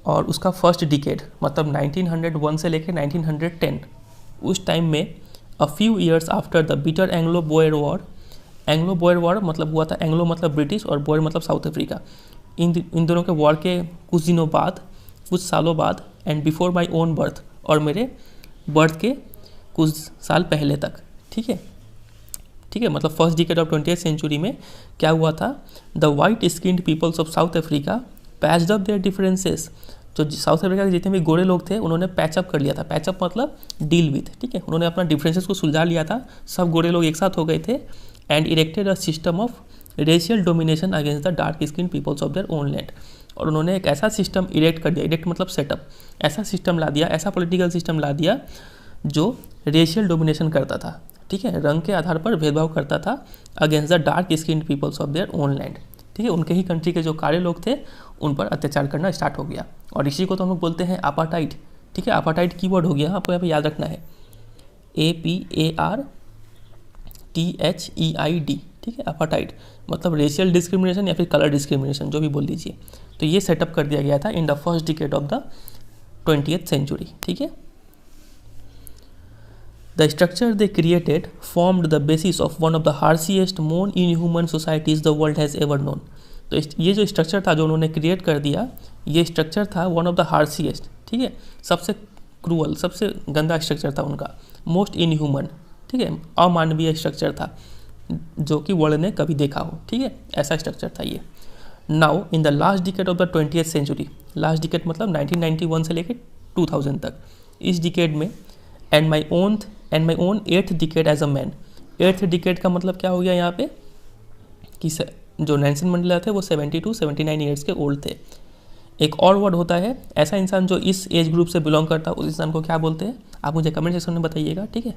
और उसका फर्स्ट डिकेड मतलब 1901 से लेकर 1910, उस टाइम में a few years after the bitter Anglo Boer war, Anglo Boer war मतलब हुआ था, एंग्लो मतलब ब्रिटिश और बोयर मतलब साउथ अफ्रीका, इन दोनों के वॉर के कुछ दिनों बाद, कुछ सालों बाद, and before my own birth, और मेरे बर्थ के कुछ साल पहले तक, ठीक है, ठीक है। मतलब first decade of 20th century में क्या हुआ था, the white skinned peoples of South Africa patched up their differences. जो साउथ अफ्रीका के जितने भी गोरे लोग थे उन्होंने पैचअप कर लिया था, पैचअप मतलब डील विथ, ठीक है, उन्होंने अपना डिफरेंसेस को सुलझा लिया था, सब गोरे लोग एक साथ हो गए थे, and erected a system of racial domination against the dark skin peoples of their own land. और उन्होंने एक ऐसा सिस्टम इरेक्ट कर दिया, इरेक्ट मतलब सेटअप, ऐसा सिस्टम ला दिया, ऐसा पॉलिटिकल सिस्टम ला दिया जो रेशियल डोमिनेशन करता था, ठीक है, रंग के आधार पर भेदभाव करता था against the dark skin peoples of their own land, ठीक है। उनके ही कंट्री के जो काले लोग थे उन पर अत्याचार करना स्टार्ट हो गया, और इसी को तो हम लोग बोलते हैं अपार्टाइड, ठीक है। अपार्टाइड कीवर्ड हो गया, आपको यहाँ पे याद रखना है, APARTHEID, ठीक है। अपार्टाइड मतलब रेशियल डिस्क्रिमिनेशन या फिर कलर डिस्क्रिमिनेशन, जो भी बोल दीजिए। तो ये सेटअप कर दिया गया था in the first decade of the 20th century, ठीक है। The structure they created formed the basis of one of the harshest more inhuman societies the world has ever known. तो ये जो स्ट्रक्चर था जो उन्होंने क्रिएट कर दिया, ये स्ट्रक्चर था वन ऑफ द हार्शिएस्ट, ठीक है, सबसे क्रूअल, सबसे गंदा स्ट्रक्चर था उनका, मोस्ट इनह्यूमन, ठीक है, अमानवीय स्ट्रक्चर था जो कि वर्ल्ड ने कभी देखा हो, ठीक है, ऐसा स्ट्रक्चर था ये। Now in the last decade of the 20th century, last decade मतलब 1991 से लेकर 2000 तक, इस डिकेड में and my own 8th decade as a man. 8th decade का मतलब क्या हो गया यहाँ पे कि जो नेल्सन मंडेला थे वो 70 to 79 ईयर्स के ओल्ड थे। एक और वर्ड होता है, ऐसा इंसान जो इस एज ग्रुप से बिलोंग करता है उस इंसान को क्या बोलते हैं, आप मुझे कमेंट सेक्शन में बताइएगा, ठीक है।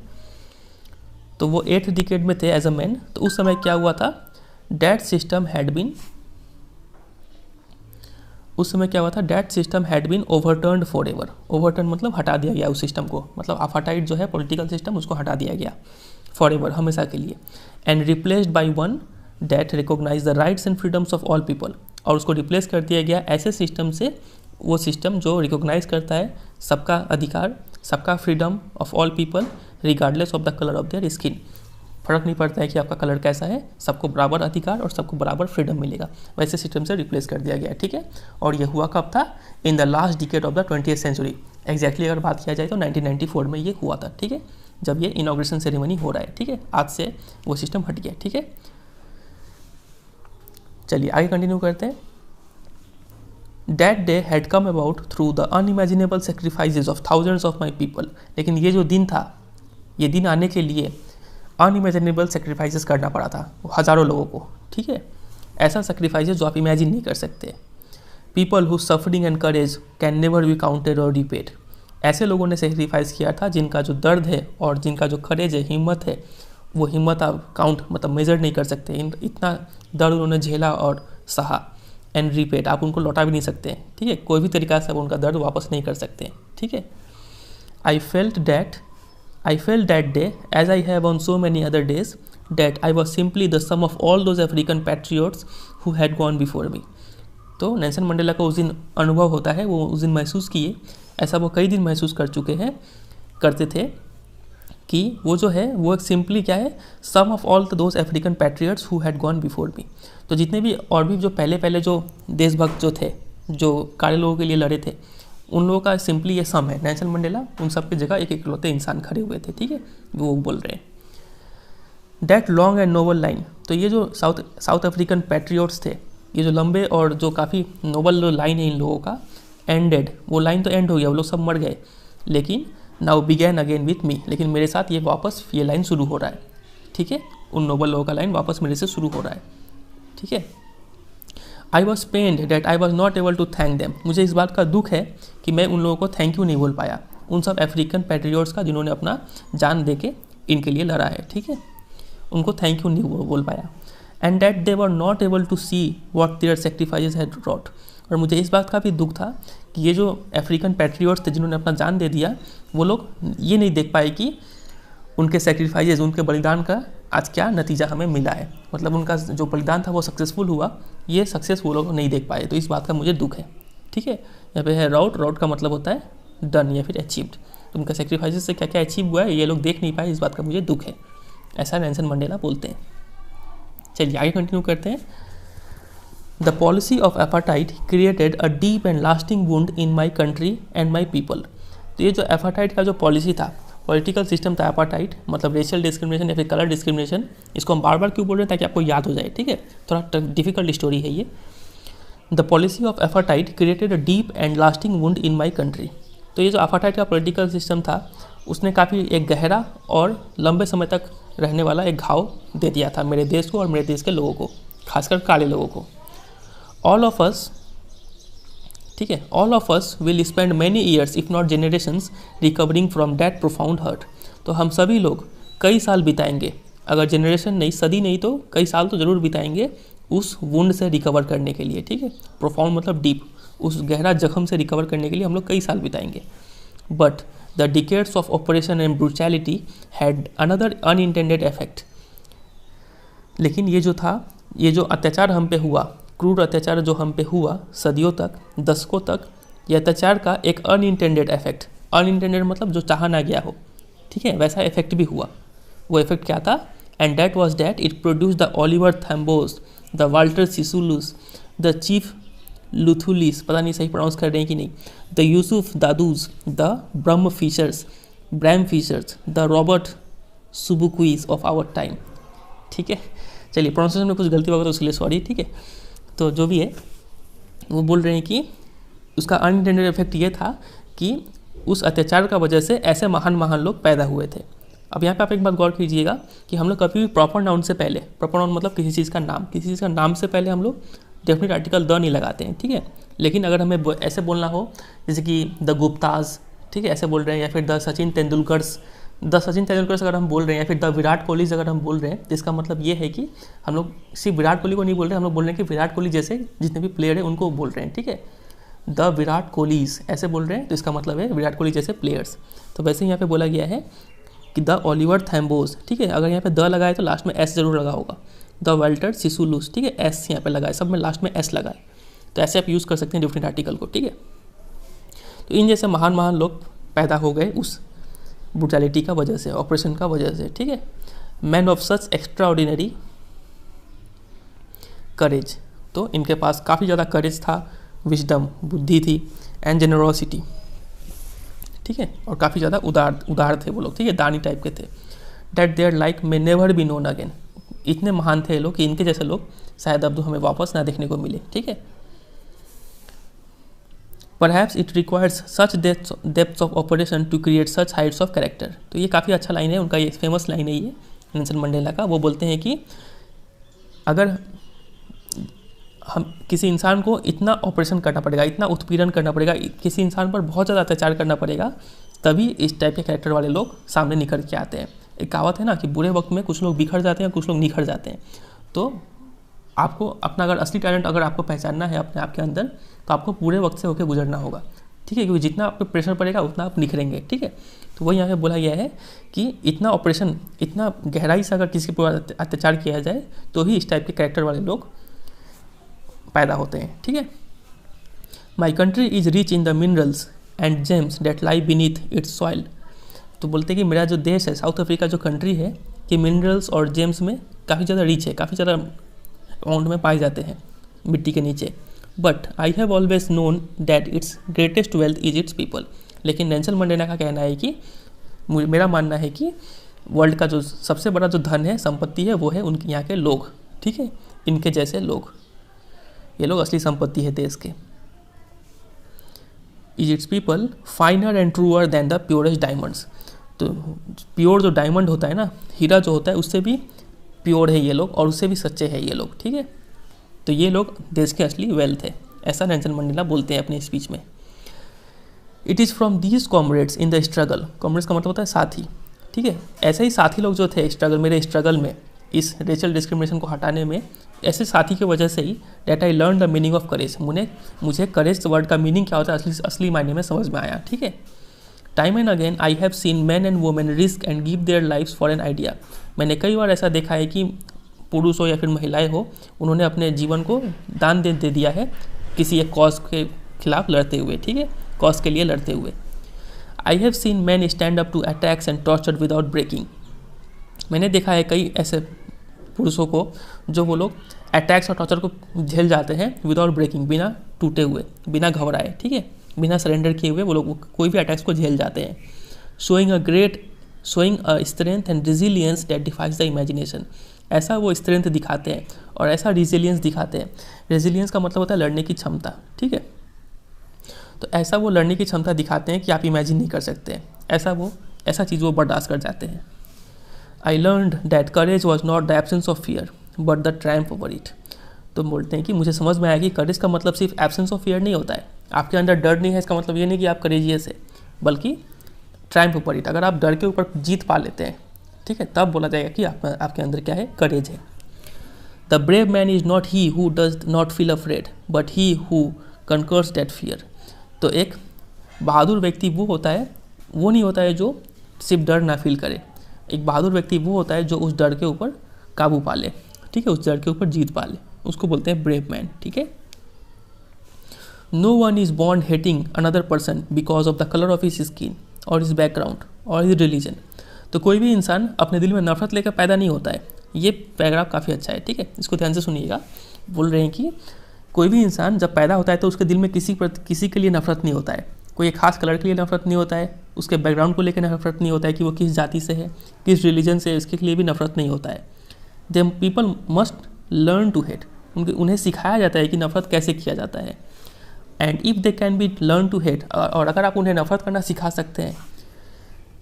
तो वो 8th डिकेड में थे एज अ मैन। तो उस समय क्या हुआ था, that system had been overturned forever. Overturn मतलब हटा दिया गया उस सिस्टम को, मतलब अपार्टाइड जो है पॉलिटिकल सिस्टम उसको हटा दिया गया फॉर एवर, हमेशा के लिए, and replaced by one that recognised the rights and freedoms of all people. और उसको रिप्लेस कर दिया गया ऐसे सिस्टम से, वो सिस्टम जो रिकॉग्नाइज करता है सबका अधिकार, सबका freedom of all people regardless of the colour of their skin. फर्क नहीं पड़ता है कि आपका कलर कैसा है, सबको बराबर अधिकार और सबको बराबर फ्रीडम मिलेगा, वैसे सिस्टम से रिप्लेस कर दिया गया, ठीक है। और ये हुआ कब था, in the last decade of the 20th century. Exactly अगर बात किया जाए तो 1994 में ये हुआ था, ठीक है, जब ये इनॉग्रेशन सेरेमनी हो रहा है, ठीक है, आज से वो सिस्टम हट गया, ठीक है। चलिए आगे कंटिन्यू करते हैं। That day had come about through the unimaginable sacrifices of thousands of my people। लेकिन ये जो दिन था, ये दिन आने के लिए अनइमेजिनेबल सेक्रीफाइसेस करना पड़ा था हज़ारों लोगों को, ठीक है, ऐसा सेक्रीफाइसेस जो आप इमेजिन नहीं कर सकते। People who suffering and courage can never be counted और रिपेड। ऐसे लोगों ने सेक्रीफाइस किया था जिनका जो दर्द है और जिनका जो करेज है, हिम्मत है, वो हिम्मत आप काउंट मतलब मेजर नहीं कर सकते। इतना दर्द उन्होंने झेला और सहा, एंड रिपेड आप उनको लौटा भी नहीं सकते, ठीक है, कोई भी तरीका से आप उनका दर्द वापस नहीं कर सकते, ठीक है। I felt that day as I have on so many other days that I was simply the sum of all those African patriots who had gone before me. तो नेल्सन मंडेला का उस दिन अनुभव होता है, वो उस दिन महसूस किए, ऐसा वो कई दिन महसूस करते थे कि वो जो है वो एक सिंपली क्या है, sum of all those African patriots who had gone before me. तो जितने भी और भी जो पहले जो देशभक्त जो थे, जो काले लोगों के लिए लड़े थे, उन लोगों का सिंपली ये सम है। नेल्सन मंडेला उन सब की जगह एक इकलौते इंसान खड़े हुए थे, ठीक है, वो बोल रहे हैं। That long and noble line. तो ये जो साउथ अफ्रीकन पैट्रियट्स थे, ये जो लंबे और जो काफ़ी नोबल लाइन है इन लोगों का, एंडेड, वो लाइन तो एंड हो गया, वो लोग सब मर गए, लेकिन now began again with me. लेकिन मेरे साथ ये वापस ये लाइन शुरू हो रहा है, ठीक है, उन नोबल लोगों का लाइन वापस मेरे से शुरू हो रहा है, ठीक है। I was pained that I was not able to thank them, मुझे इस बात का दुख है कि मैं उन लोगों को थैंक यू नहीं बोल पाया, उन सब अफ्रीकन पैट्रियोट्स का जिन्होंने अपना जान दे के इनके लिए लड़ा है, ठीक है, उनको थैंक यू नहीं बोल पाया। And that they were not able to see what their sacrifices had wrought, और मुझे इस बात का भी दुख था कि ये जो अफ्रीकन पैट्रियोट्स थे जिन्होंने अपना जान दे दिया, वो लोग ये नहीं देख पाए कि उनके सेक्रीफाइसेस, उनके बलिदान का आज क्या नतीजा हमें मिला है, मतलब उनका जो बलिदान था वो सक्सेसफुल हुआ, ये सक्सेस वो लोग नहीं देख पाए, तो इस बात का मुझे दुख है, ठीक है। यहाँ पे है राउट, राउट का मतलब होता है डन या फिर अचीव्ड, तो उनका सेक्रीफाइसेस से क्या क्या अचीव हुआ है ये लोग देख नहीं पाए, इस बात का मुझे दुख है, ऐसा नेल्सन मंडेला बोलते हैं। चलिए आगे कंटिन्यू करते हैं। The policy of apartheid created a deep and lasting wound in my country and my people, तो ये जो अपार्थाइड का जो पॉलिसी था, पॉलिटिकल सिस्टम था अपार्थाइड, मतलब रेशियल डिस्क्रिमिनेशन या फिर कलर डिस्क्रिमिनेशन, इसको हम बार बार क्यों बोल रहे हैं ताकि आपको याद हो जाए, ठीक है, थोड़ा डिफिकल्ट स्टोरी है ये। The policy of apartheid created a deep and lasting wound in my country, तो ये जो अपार्थाइड का पॉलिटिकल सिस्टम था उसने काफ़ी एक गहरा और लंबे समय तक रहने वाला एक घाव दे दिया था मेरे देश को और मेरे देश के लोगों को, खासकर काले लोगों को। ऑल ऑफ अस, ठीक है, all of us will spend many years if not generations recovering from that profound hurt, तो हम सभी लोग कई साल बिताएंगे, अगर जनरेशन नहीं, सदी नहीं तो कई साल तो ज़रूर बिताएंगे उस वुंड से रिकवर करने के लिए, ठीक है, प्रोफाउंड मतलब डीप, उस गहरा जख्म से रिकवर करने के लिए हम लोग कई साल बिताएंगे। But the decades of operation and brutality had another unintended effect, लेकिन ये जो था, ये जो अत्याचार हम पे हुआ, क्रूर अत्याचार जो हम पे हुआ सदियों तक, दशकों तक, ये अत्याचार का एक अनइंटेंडेड इफेक्ट, अनइंटेंडेड मतलब जो चाहा ना गया हो, ठीक है, वैसा इफेक्ट भी हुआ। वो इफेक्ट क्या था? And that was that it produce the Oliver Tambos, the Walter Sisulus, the chief Luthulis, पता नहीं सही प्रोनाउंस कर रहे हैं कि नहीं, the Yusuf Dadoos, the Bram Fischers, the Robert Sobukwes of our time, ठीक है। चलिए प्रोनाउंसिएशन में कुछ गलती होगा तो उसके लिए सॉरी, ठीक है। तो जो भी है वो बोल रहे हैं कि उसका अनइंटेंडेड इफेक्ट ये था कि उस अत्याचार का वजह से ऐसे महान महान लोग पैदा हुए थे। अब यहाँ पे आप एक बात गौर कीजिएगा कि हम लोग कभी भी प्रॉपर नाउन से पहले, प्रॉपर नाउन मतलब किसी चीज़ का नाम, किसी चीज़ का नाम से पहले हम लोग डेफिनेट आर्टिकल द नहीं लगाते हैं, ठीक है। लेकिन अगर हमें ऐसे बोलना हो जैसे कि द गुप्ताज, ठीक है, ऐसे बोल रहे हैं, या फिर द सचिन तेंदुलकर्स अगर हम बोल रहे हैं, या फिर द विराट कोहलीज अगर हम बोल रहे हैं, तो इसका मतलब ये है कि हम लोग सिर्फ विराट कोहली को नहीं बोल रहे, हम लोग बोल रहे हैं कि विराट कोहली जैसे जितने भी प्लेयर हैं उनको बोल रहे हैं, ठीक है। द विराट कोहलीज ऐसे बोल रहे हैं तो इसका मतलब है विराट कोहली जैसे प्लेयर्स। तो वैसे यहाँ पे बोला गया है कि द ओलिवर थैम्बोस, ठीक है, अगर यहाँ पे द लगाए तो लास्ट में एस जरूर लगा होगा। द वाल्टर सिसुलुस, ठीक है, एस यहाँ पे लगाए, सब में लास्ट में एस लगाए, तो ऐसे आप यूज़ कर सकते हैं डिफरेंट आर्टिकल को, ठीक है। तो इन जैसे महान महान लोग पैदा हो गए उस ब्रूटैलिटी का वजह से, ऑपरेशन का वजह से, ठीक है। Man of such extraordinary courage, तो इनके पास काफ़ी ज़्यादा करेज था, विजडम बुद्धि थी, एंड जेनरोसिटी, ठीक है, और काफ़ी ज़्यादा उदार थे वो लोग, ठीक है, दानी टाइप के थे। That their like may never be known again, इतने महान थे लोग कि इनके जैसे लोग शायद अब तो हमें वापस ना देखने को मिले, ठीक है। Perhaps it requires such depths of operation to create such heights of character, तो ये काफ़ी अच्छा लाइन है उनका, ये फेमस लाइन है ये नेल्सन मंडेला का। वो बोलते हैं कि अगर हम किसी इंसान को इतना ऑपरेशन करना पड़ेगा, इतना उत्पीड़न करना पड़ेगा, किसी इंसान पर बहुत ज़्यादा अत्याचार करना पड़ेगा, तभी इस टाइप के कैरेक्टर वाले लोग सामने निखर के आते हैं। एक कहावत है ना कि बुरे वक्त में कुछ लोग बिखर जाते हैं, कुछ लोग निखर जाते हैं। तो आपको अपना अगर असली टैलेंट अगर आपको पहचानना है अपने आप के अंदर, तो आपको पूरे वक्त से होकर गुजरना होगा, ठीक है, क्योंकि जितना आप पे प्रेशर पड़ेगा उतना आप निखरेंगे, ठीक है। तो वही यहाँ पे बोला गया है कि इतना ऑपरेशन, इतना गहराई से अगर किसी पर अत्याचार किया जाए तो ही इस टाइप के कैरेक्टर वाले लोग पैदा होते हैं, ठीक है। My country is rich in the minerals and James date lie beneath it's soil, तो बोलते हैं कि मेरा जो देश है, साउथ अफ्रीका जो कंट्री है, कि मिनरल्स और जेम्स में काफ़ी ज़्यादा रिच है, काफ़ी ज़्यादा अमाउंट में पाए जाते हैं मिट्टी के नीचे। But I have always known that it's greatest wealth is its people, लेकिन नेल्सन मंडेला का कहना है कि मेरा मानना है कि वर्ल्ड का जो सबसे बड़ा जो धन है, संपत्ति है, वो है उनके यहाँ के लोग, ठीक है, इनके जैसे लोग, ये लोग असली संपत्ति है देश के। Is its people finer and truer than the purest diamonds, तो प्योर जो डायमंड होता है ना, हीरा जो होता है, उससे भी प्योर है ये लोग और उससे भी सच्चे हैं ये लोग, ठीक है। तो ये लोग देश के असली वेल्थ है, ऐसा नेल्सन मंडेला बोलते हैं अपने स्पीच में। It is from these comrades in the struggle, comrades का मतलब होता है साथी, ठीक है, ऐसे ही साथी लोग जो थे स्ट्रगल, मेरे स्ट्रगल में, इस रेशियल डिस्क्रिमिनेशन को हटाने में, ऐसे साथी की वजह से ही that I learn the meaning of courage, मुझे करेज वर्ड का मीनिंग क्या होता है असली मायने में समझ में आया, ठीक है। Time and again I have seen men and women risk and give their lives for an idea, मैंने कई बार ऐसा देखा है कि पुरुष हो या फिर महिलाएं हो, उन्होंने अपने जीवन को दान दे दिया है किसी एक कॉज के खिलाफ लड़ते हुए, ठीक है, कॉज के लिए लड़ते हुए। I have seen men stand up to attacks and torture without breaking, मैंने देखा है कई ऐसे पुरुषों को जो वो लोग अटैक्स और टॉर्चर को झेल जाते हैं विदाउट ब्रेकिंग, बिना टूटे हुए, बिना घबराए, ठीक है, बिना सरेंडर किए हुए वो लोग कोई भी अटैक्स को झेल जाते हैं। Showing a strength and resilience that defies the imagination, ऐसा वो स्ट्रेंथ दिखाते हैं और ऐसा रिजिलियंस दिखाते हैं। रेजिलियंस का मतलब होता है लड़ने की क्षमता, ठीक है, तो ऐसा वो लड़ने की क्षमता दिखाते हैं कि आप इमेजिन नहीं कर सकते हैं, ऐसा चीज़ वो बर्दाश्त कर जाते हैं। I learned that courage was not the absence of fear but the Triumph over it, तो बोलते हैं कि मुझे समझ में आया कि करेज का मतलब सिर्फ एब्सेंस ऑफ फियर नहीं होता है, आपके अंदर डर नहीं है इसका मतलब ये नहीं कि आप करेजियस है, बल्कि ट्रायम्फ ओवर इट, अगर आप डर के ऊपर जीत पा लेते हैं, ठीक है, तब बोला जाएगा कि आपके अंदर क्या है, करेज है। The brave man is not he who does not feel afraid but he who conquers that fear, तो एक बहादुर व्यक्ति वो नहीं होता है जो सिर्फ डर ना फील करे, एक बहादुर व्यक्ति वो होता है जो उस डर के ऊपर काबू पा ले, ठीक है, उस डर के ऊपर जीत पा ले, उसको बोलते हैं ब्रेव मैन, ठीक है। No one is born hating another person because of the colour of his skin और हिज बैकग्राउंड और हिज रिलीजन, तो कोई भी इंसान अपने दिल में नफरत लेकर पैदा नहीं होता है, ये पैराग्राफ काफ़ी अच्छा है, ठीक है, इसको ध्यान से सुनिएगा। बोल रहे हैं कि कोई भी इंसान जब पैदा होता है तो उसके दिल में किसी के लिए नफरत नहीं होता है, कोई एक खास कलर के लिए नफरत नहीं होता है, उसके बैकग्राउंड को लेकर नफरत नहीं होता है कि वो किस जाति से है, किस रिलीजन से है, इसके लिए भी नफरत नहीं होता है। The people must learn to hate, उन्हें सिखाया जाता है कि नफरत कैसे किया जाता है। And if they can be learn to hate, और अगर आप उन्हें नफरत करना सिखा सकते हैं,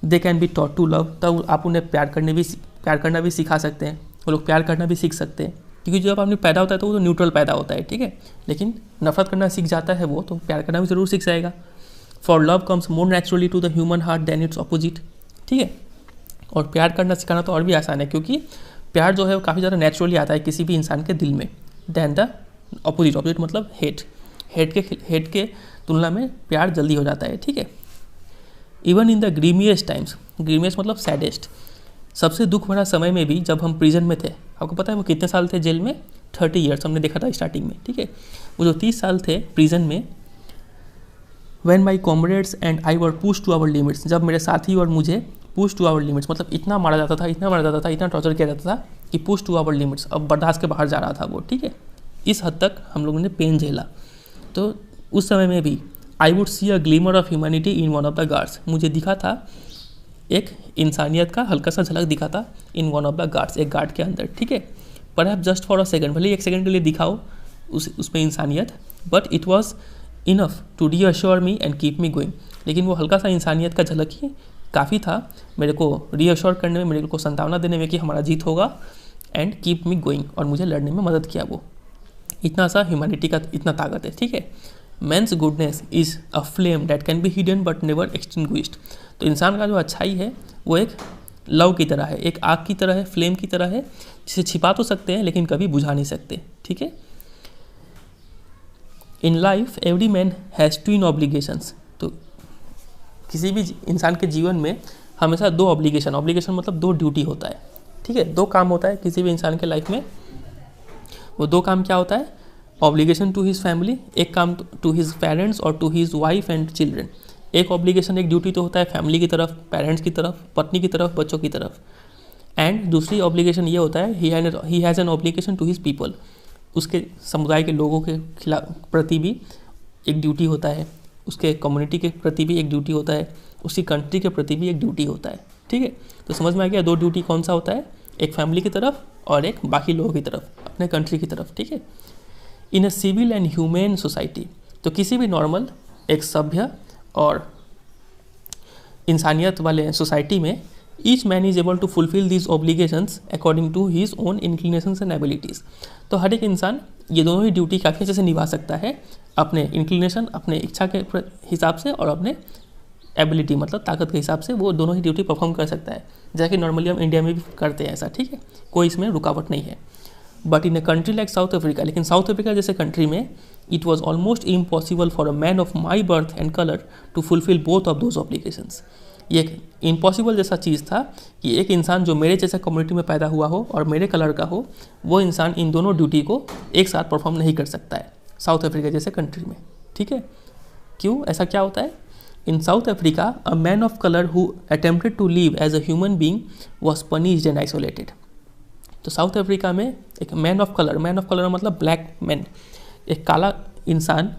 they can be taught to love, तब आप उन्हें प्यार करना भी सिखा सकते हैं, वो लोग प्यार करना भी सीख सकते हैं, क्योंकि जब आदमी पैदा होता है तो वो तो न्यूट्रल पैदा होता है, ठीक है, लेकिन नफरत करना सीख जाता है वो, तो प्यार करना भी ज़रूर सीख जाएगा। For love comes more naturally to the human heart than its opposite, ठीक है, और प्यार करना सिखाना तो और भी आसान है, क्योंकि प्यार जो है वो काफ़ी ज़्यादा नेचुरली आता है किसी भी इंसान के दिल में, देन द अपोजिट मतलब हेट के तुलना में प्यार जल्दी हो जाता है, ठीक है। इवन इन द ग्रीमियस्ट टाइम्स, ग्रीमियस्ट मतलब सैडेस्ट, सबसे दुख भरा समय में भी, जब हम प्रिजन में थे, आपको पता है वो कितने साल थे जेल में, 30 ईयर्स हमने देखा था स्टार्टिंग में, ठीक है, वो जो 30 साल थे प्रिजन में, when my comrades and I were push to our limits, जब मेरे साथी और मुझे पुश टू आवर लिमिट्स मतलब इतना मारा जाता था, इतना टॉर्चर किया जाता था कि पुश टू आवर लिमिट्स, अब बर्दाश्त के बाहर जा रहा था वो, ठीक है, इस हद तक हम लोगों ने पेन झेला। तो उस समय में भी I would see a glimmer of humanity in one of the guards, मुझे दिखा था एक इंसानियत का हल्का सा झलक दिखा था in one of the guards, एक गार्ड के अंदर, ठीक है, perhaps just for a second, भले एक सेकंड के लिए दिखाओ उसमें इंसानियत, but it was enough to reassure me and keep me going, लेकिन वो हल्का सा इंसानियत का झलक ही काफ़ी था मेरे को रीअश्योर करने में, मेरे को संतावना देने में कि हमारा जीत होगा, एंड कीप मी गोइंग, और मुझे लड़ने में मदद किया वो, इतना सा ह्यूमैनिटी का इतना ताकत है, ठीक है। Man's goodness is a flame that can be hidden but never extinguished, तो इंसान का जो अच्छाई है वो एक लव की तरह है, एक आग की तरह है, फ्लेम की तरह है, जिसे छिपा तो सकते हैं लेकिन कभी बुझा नहीं सकते, ठीक है। In life every man has twin obligations, तो किसी भी इंसान के जीवन में हमेशा दो ऑब्लिगेशन मतलब दो ड्यूटी होता है, ठीक है, दो काम होता है किसी भी इंसान के लाइफ में, वो दो काम क्या होता है, ऑब्लिगेशन टू हिज फैमिली, एक काम टू हिज पेरेंट्स और to his wife and children, एक ऑब्लिगेशन एक ड्यूटी तो होता है फैमिली की तरफ, पेरेंट्स की तरफ, पत्नी की तरफ, बच्चों की तरफ, एंड दूसरी ऑब्लिगेशन ये होता है ही has an obligation to his people, उसके समुदाय के लोगों के प्रति भी एक ड्यूटी होता है, उसके कम्युनिटी के प्रति भी एक ड्यूटी होता है, उसकी कंट्री के प्रति भी एक ड्यूटी होता है, ठीक है। तो समझ में आ गया दो ड्यूटी कौन सा होता है, एक फैमिली की तरफ और एक बाकी लोगों की तरफ, अपने कंट्री की तरफ, ठीक है। In a civil and humane society, तो किसी भी नॉर्मल एक सभ्य और इंसानियत वाले सोसाइटी में each man is able to fulfil these obligations according to his own inclinations and abilities. तो हर एक इंसान ये दोनों ही ड्यूटी काफ़ी अच्छे से निभा सकता है, अपने इंक्लिनेशन, अपने इच्छा के हिसाब से, और अपने एबिलिटी मतलब ताकत के हिसाब से वो दोनों ही ड्यूटी परफॉर्म कर सकता है, जैसा कि नॉर्मली हम इंडिया में भी करते हैं ऐसा, ठीक है, कोई इसमें रुकावट नहीं है। But in a country like South Africa, लेकिन साउथ अफ्रीका जैसे कंट्री में it was almost impossible for a man of my birth and colour to fulfil both of those obligations. ये एक इम्पॉसिबल जैसा चीज़ था कि एक इंसान जो मेरे जैसा कम्युनिटी में पैदा हुआ हो और मेरे कलर का हो, वो इंसान इन दोनों ड्यूटी को एक साथ परफॉर्म नहीं कर सकता है साउथ अफ्रीका जैसे कंट्री में, ठीक है। क्यों, ऐसा क्या होता है? In South Africa a man of colour who attempted to live as a human being was punished and isolated. तो साउथ अफ्रीका में एक मैन ऑफ कलर मतलब ब्लैक मैन, एक काला इंसान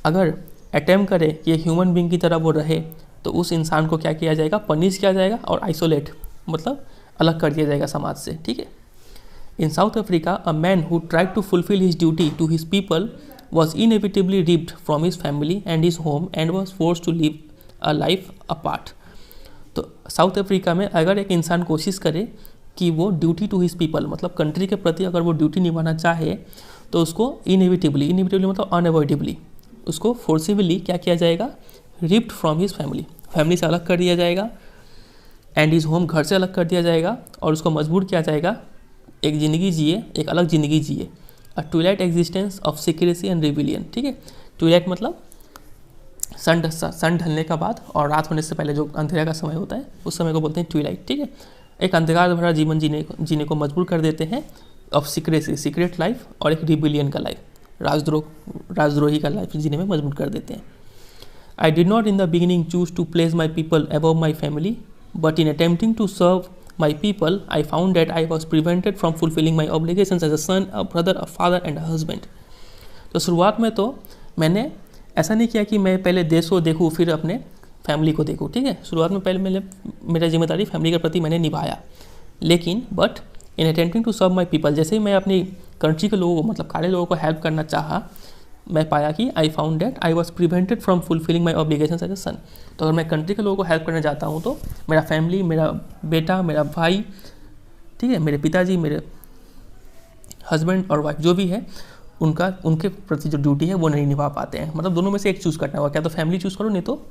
अगर अटेम्प्ट करे कि एक ह्यूमन बींग की तरह वो रहे, तो उस इंसान को क्या किया जाएगा? पनिश किया जाएगा, और आइसोलेट मतलब अलग कर दिया जाएगा समाज से, ठीक है। In South Africa a man who tried to fulfil his duty to his people was inevitably ripped from his family and his home and was forced to live a life apart। तो South Africa में अगर एक इंसान कोशिश करे कि वो duty to his people मतलब कंट्री के प्रति अगर वो ड्यूटी निभाना चाहे, तो उसको इनएविटेबली मतलब अनअवॉइडेबली उसको फोर्सिबली क्या किया जाएगा? रिप्ड फ्रॉम हिज फैमिली से अलग कर दिया जाएगा, एंड हिज होम घर से अलग कर दिया जाएगा, और उसको मजबूर किया जाएगा एक ज़िंदगी जिए, एक अलग ज़िंदगी जिए, a twilight existence of secrecy and rebellion, ठीक है। ट्विलाइट मतलब सन ढलने का बाद और रात होने से पहले जो अंधेरा का समय होता है, उस समय को बोलते हैं ट्विलाइट, ठीक है। एक अंधकार भरा जीवन जीने को मजबूर कर देते हैं, ऑफ सीक्रेसी सीक्रेट लाइफ, और एक रिविलियन का लाइफ, राजद्रोही का लाइफ जीने में मजबूर कर देते हैं। I did not in the beginning choose to place my people above my family, but in attempting to serve my people, I found that I was prevented from fulfilling my obligations as a son, a brother, a father and a husband। तो शुरुआत में तो मैंने ऐसा नहीं किया कि मैं पहले देश को देखूँ फिर अपने फैमिली को देखूँ, ठीक है। शुरुआत में पहले मेरा जिम्मेदारी फैमिली के प्रति मैंने निभाया, लेकिन but in attempting to serve my people, जैसे ही मैं अपनी कंट्री के लोगों को मतलब काले लोगों को हेल्प करना चाहा, मैं पाया कि I found that I was prevented from fulfilling my obligations as a son. तो अगर मैं कंट्री के लोगों को हेल्प करने जाता हूँ तो मेरा फैमिली, मेरा बेटा, मेरा भाई, ठीक है, मेरे पिताजी, मेरे हस्बैंड और वाइफ जो भी है, उनके प्रति जो ड्यूटी है वो नहीं निभा पाते हैं। मतलब दोनों में से एक चूज़ करना होगा, क्या तो फैमिली चूज़ करो, नहीं तो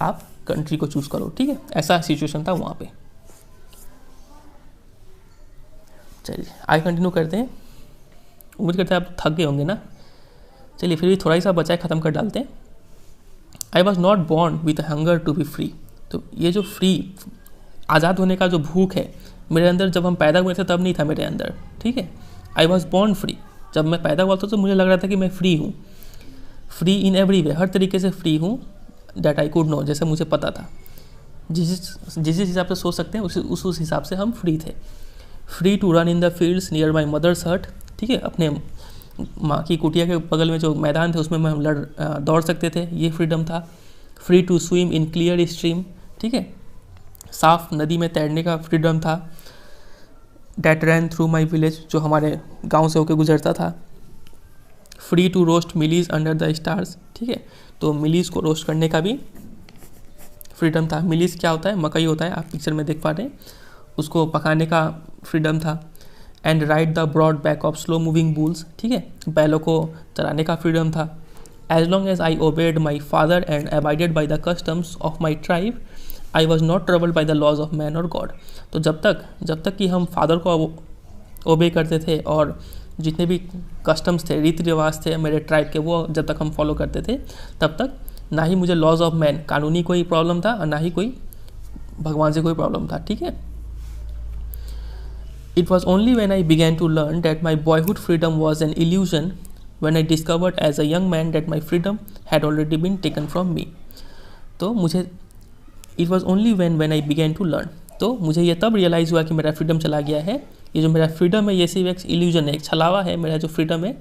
आप कंट्री को चूज़ करो, ठीक है। ऐसा सिचुएशन था वहाँ पे। चलिए आगे कंटिन्यू करते हैं। उम्मीद करते हैं आप थक गए होंगे ना। चलिए फिर भी थोड़ा ही सा बचा है, ख़त्म कर डालते हैं। I was not born with hunger to be free. तो ये जो फ्री आज़ाद होने का जो भूख है मेरे अंदर, जब हम पैदा हुए थे तब नहीं था मेरे अंदर, ठीक है। आई वॉज बॉर्न फ्री, जब मैं पैदा हुआ था तो मुझे लग रहा था कि मैं फ्री हूँ, फ्री इन एवरी वे, हर तरीके से फ्री हूँ, दैट आई कुड नो, जैसे मुझे पता था। जिस हिसाब से सोच सकते हैं उस हिसाब से हम फ्री थे। Free to run in the fields near my mother's hut, ठीक है, अपने माँ की कुटिया के बगल में जो मैदान थे उसमें हम दौड़ सकते थे, ये फ्रीडम था। Free to swim in clear stream, ठीक है, साफ नदी में तैरने का फ्रीडम था। That ran through my village, जो हमारे गांव से होकर गुजरता था। Free to roast mealies under the stars, ठीक है, तो मिलीज को रोस्ट करने का भी फ्रीडम था। मिलीज क्या होता है? मकई होता है, आप पिक्चर में देख पा रहे हैं, उसको पकाने का फ्रीडम था। And ride the broad back of slow moving bulls, ठीक है, बैलों को चराने का फ्रीडम था। As long as I obeyed my father and abided by the customs of my tribe, I was not troubled by the laws of man or God. तो जब तक कि हम फादर को ओबे करते थे और जितने भी कस्टम्स थे, रीति रिवाज थे मेरे ट्राइब के, वो जब तक हम फॉलो करते थे, तब तक ना ही मुझे लॉज ऑफ मैन, कानूनी कोई प्रॉब्लम था, और ना ही कोई भगवान से कोई प्रॉब्लम था, ठीक है। It was only when I began to learn that my boyhood freedom was an illusion, when I discovered as a young man that my freedom had already been taken from me। तो मुझे it was only when I began to learn, तो मुझे ये तब realise हुआ कि मेरा freedom चला गया है। ये जो मेरा फ्रीडम है ये सिर्फ एक इल्यूजन है, एक छलावा है। मेरा जो फ्रीडम है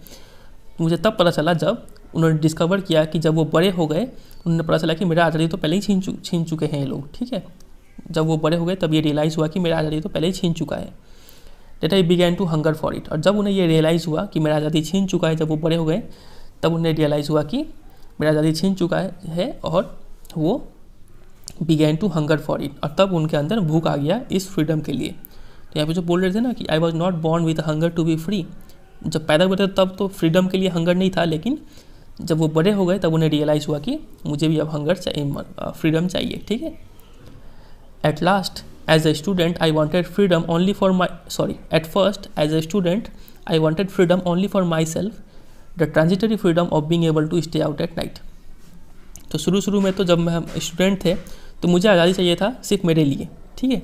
मुझे तब पता चला जब उन्होंने डिस्कवर किया कि जब वो बड़े हो गए, उन्होंने पता चला कि मेरा आज़ादी तो पहले ही छीन चुके हैं ये लोग, ठीक है। जब वो बड़े हो गए तब ये रियलाइज़ हुआ कि मेरा आज़ादी तो पहले ही छीन चुका है। That I began to hunger for it। और जब उन्हें ये रियलाइज़ हुआ कि मेरा आज़ादी छीन चुका है, जब वो बड़े हो गए तब उन्हें रियलाइज़ हुआ कि मेरा आज़ादी छीन चुका है और वो began to hunger for it, और तब उनके अंदर भूख आ गया इस फ्रीडम के लिए। तो यहाँ पे जो बोल रहे थे ना कि I was not born with hunger to be free, जब पैदा हुए थे तब तो फ्रीडम के लिए हंगर नहीं था, लेकिन जब वो बड़े हो गए तब उन्हें रियलाइज़ हुआ कि मुझे भी अब हंगर चाहिए, फ्रीडम चाहिए। ठीक है। At last as a student I wanted freedom only for my at first as a student I wanted freedom only for myself, the transitory freedom of being able to stay out at night. तो शुरू में तो जब हम student थे तो मुझे आज़ादी चाहिए था सिर्फ मेरे लिए। ठीक है।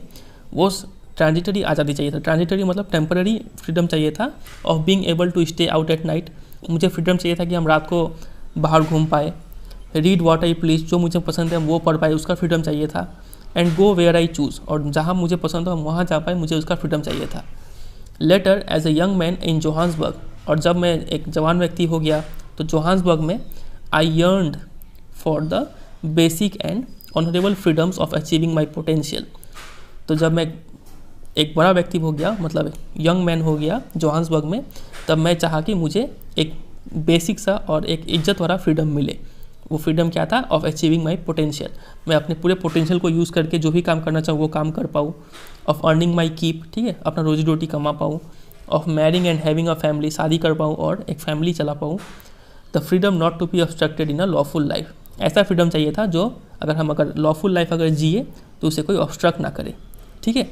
वो ट्रांजिटरी आज़ादी चाहिए था, ट्रांजिटरी मतलब टेम्पररी फ्रीडम चाहिए था of being able to stay out at night. मुझे फ्रीडम चाहिए था कि हम रात को बाहर घूम पाए, रीड व्हाट आई प्लीज, जो मुझे पसंद है वो पढ़ पाए, उसका फ्रीडम चाहिए था। And go where I choose, और जहाँ मुझे पसंद हो हम वहाँ जा पाए, मुझे उसका फ्रीडम चाहिए था। Later as a young man in Johannesburg, और जब मैं एक जवान व्यक्ति हो गया तो जोहान्सबर्ग में I yearned for the basic and honourable freedoms of achieving my potential. तो जब मैं एक बड़ा व्यक्ति हो गया, मतलब यंग मैन हो गया जोहान्सबर्ग में, तब मैं चाहा कि मुझे एक बेसिक सा और एक इज्जत वाला फ्रीडम मिले। वो फ्रीडम क्या था? ऑफ अचीविंग माई पोटेंशियल, मैं अपने पूरे पोटेंशियल को यूज़ करके जो भी काम करना चाहूँ वो काम कर पाऊँ। ऑफ अर्निंग माई कीप, ठीक है, अपना रोजी रोटी कमा पाऊँ। Of marrying and having a family, शादी कर पाऊँ और एक फैमिली चला पाऊँ। The freedom not to be obstructed in a lawful life, ऐसा फ्रीडम चाहिए था जो अगर लॉफुल लाइफ अगर जिए तो उसे कोई ऑब्स्ट्रक्ट ना करे। ठीक है,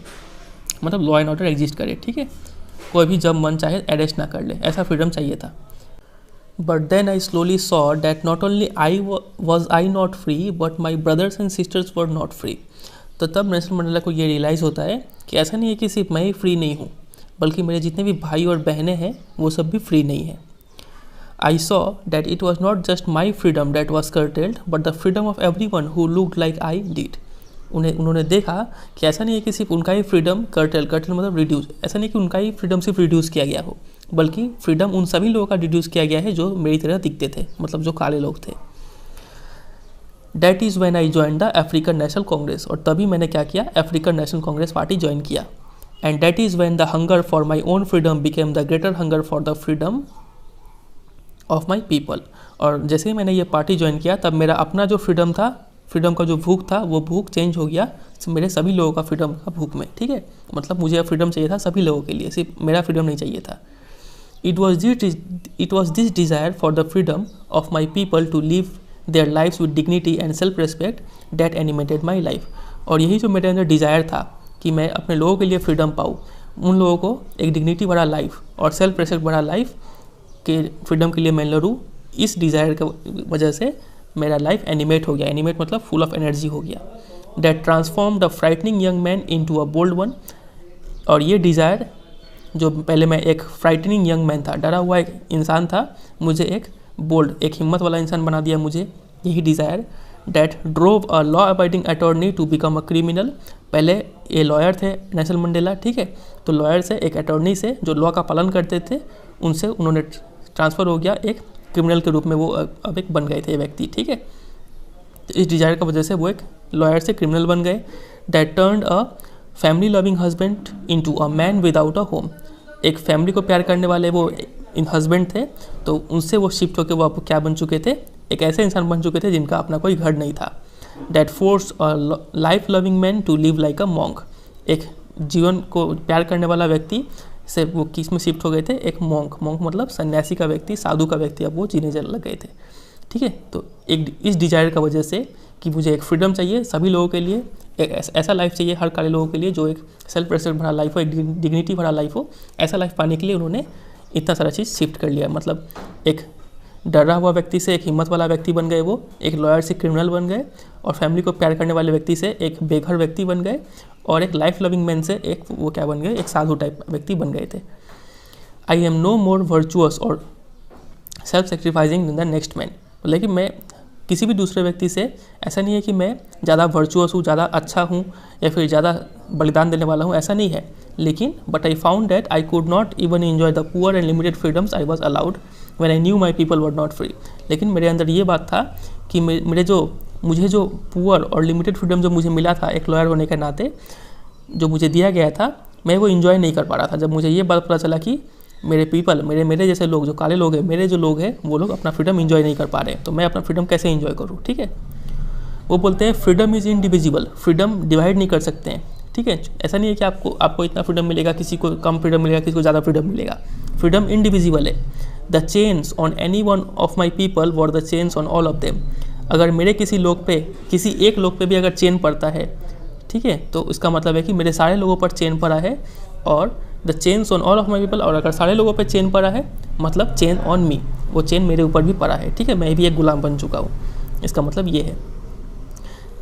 मतलब लॉ एंड ऑर्डर एग्जिस्ट करे। ठीक है, कोई भी जब मन चाहे अरेस्ट ना कर ले, ऐसा फ्रीडम चाहिए था। But then I slowly saw that not only was I not free but my brothers and sisters were not free. तो तब नेल्सन मंडेला को ये रियलाइज़ होता है कि ऐसा नहीं है कि सिर्फ मैं ही फ्री नहीं हूँ, बल्कि मेरे जितने भी भाई और बहनें हैं वो सब भी फ्री नहीं हैं। I saw that it was not just my freedom that was curtailed, but the freedom of everyone who looked like I did. उन्होंने देखा कि ऐसा नहीं है कि सिर्फ उनका ही फ्रीडम कर्टेल मतलब रिड्यूस, ऐसा नहीं कि उनका ही फ्रीडम सिर्फ रिड्यूस किया गया हो, बल्कि फ्रीडम उन सभी लोगों का रिड्यूस किया गया है जो मेरी तरह दिखते थे, मतलब जो काले लोग थे। That is when I joined the African National Congress, और तभी मैंने क्या किया? African national Congress party join किया। And that is when the hunger for my own freedom became the greater hunger for the freedom of my people. और जैसे ही मैंने ये पार्टी ज्वाइन किया तब मेरा अपना जो फ्रीडम था, फ्रीडम का जो भूख था, वो भूख चेंज हो गया मेरे सभी लोगों का फ्रीडम का भूख में। ठीक है, मतलब मुझे फ्रीडम चाहिए था सभी लोगों के लिए, सिर्फ मेरा फ्रीडम नहीं चाहिए था। It was this desire for the freedom of my people to live their lives with dignity and self respect that animated my life. और यही जो मेरे अंदर डिज़ायर था कि मैं अपने लोगों के लिए फ्रीडम पाऊँ, उन लोगों को एक डिग्निटी भरा लाइफ और सेल्फ रिस्पेक्ट भरा लाइफ के फ्रीडम के लिए मैं लड़ूँ, इस डिज़ायर की वजह से मेरा लाइफ एनिमेट हो गया। एनिमेट मतलब फुल ऑफ एनर्जी हो गया। That transform the frightening young man into a bold one. और ये डिज़ायर, जो पहले मैं एक फ्राइटनिंग यंग मैन था, डरा हुआ एक इंसान था, मुझे एक बोल्ड, एक हिम्मत वाला इंसान बना दिया मुझे, यही desire. That drove a law abiding attorney to become a criminal. पहले ये लॉयर थे नेल्सन मंडेला, ठीक है, तो लॉयर से एक अटॉर्नी से जो लॉ का पालन करते थे, उनसे उन्होंने ट्रांसफ़र हो गया एक क्रिमिनल के रूप में, वो अब एक बन गए थे व्यक्ति। ठीक है, तो इस डिज़ायर की वजह से वो एक लॉयर से क्रिमिनल बन गए। That turned a family loving husband into a man without a home. एक फैमिली को प्यार करने वाले वो इन हस्बैंड थे, तो उनसे वो शिफ्ट होकर वो क्या बन चुके थे? एक ऐसे इंसान बन चुके थे जिनका अपना कोई घर नहीं था। That force a life loving man to live like a monk. एक जीवन को प्यार करने वाला व्यक्ति से वो किस में शिफ्ट हो गए थे? एक मॉन्क मतलब सन्यासी का व्यक्ति, साधु का व्यक्ति, अब वो जीने लग गए थे। ठीक है, तो एक इस डिज़ायर का वजह से कि मुझे एक फ्रीडम चाहिए सभी लोगों के लिए, एक ऐसा लाइफ चाहिए हर काले लोगों के लिए जो एक सेल्फ रेस्पेक्ट भरा लाइफ हो, एक डिग्निटी भरा लाइफ हो, ऐसा लाइफ पाने के लिए उन्होंने इतना सारा चीज़ शिफ्ट कर लिया। मतलब एक डरा हुआ व्यक्ति से एक हिम्मत वाला व्यक्ति बन गए, वो एक लॉयर से क्रिमिनल बन गए, और फैमिली को प्यार करने वाले व्यक्ति से एक बेघर व्यक्ति बन गए, और एक लाइफ लविंग मैन से एक वो क्या बन गए? एक साधु टाइप व्यक्ति बन गए थे। I am no more virtuous or self sacrificing than the next man. लेकिन मैं किसी भी दूसरे व्यक्ति से ऐसा नहीं है कि मैं ज़्यादा वर्चुअस हूँ, ज़्यादा अच्छा हूँ, या फिर ज़्यादा बलिदान देने वाला हूँ, ऐसा नहीं है। लेकिन but I found that I could not even enjoy the poor and limited freedoms I was allowed when I knew my people were not free. लेकिन मेरे अंदर ये बात था कि मुझे जो पुअर और लिमिटेड फ्रीडम जो मुझे मिला था एक लॉयर होने के नाते, जो मुझे दिया गया था, मैं वो इन्जॉय नहीं कर पा रहा था। जब मुझे ये बात पता चला कि मेरे पीपल, मेरे जैसे लोग, जो काले लोग हैं, मेरे जो लोग हैं, वो लोग अपना फ्रीडम इन्जॉय नहीं कर पा रहे, तो मैं अपना फ्रीडम कैसे इन्जॉय करूँ? ठीक है, वो बोलते हैं freedom is indivisible, freedom divide नहीं कर सकते हैं, ठीक है। ऐसा नहीं है कि आपको इतना फ्रीडम मिलेगा, किसी को कम फ्रीडम मिलेगा, किसी को ज़्यादा फ्रीडम मिलेगा। फ्रीडम इनडिविजिबल है। The chains on any one of my people were the chains on all of them. अगर मेरे किसी लोग पे, किसी एक लोग पे भी अगर चेन पड़ता है, ठीक है, तो इसका मतलब है कि मेरे सारे लोगों पर चेन पड़ा है। और the chains on all of my people, और अगर सारे लोगों पे चेन पड़ा है मतलब चेन ऑन मी, वो चेन मेरे ऊपर भी पड़ा है, ठीक है, मैं भी एक गुलाम बन चुका हूँ। इसका मतलब ये है।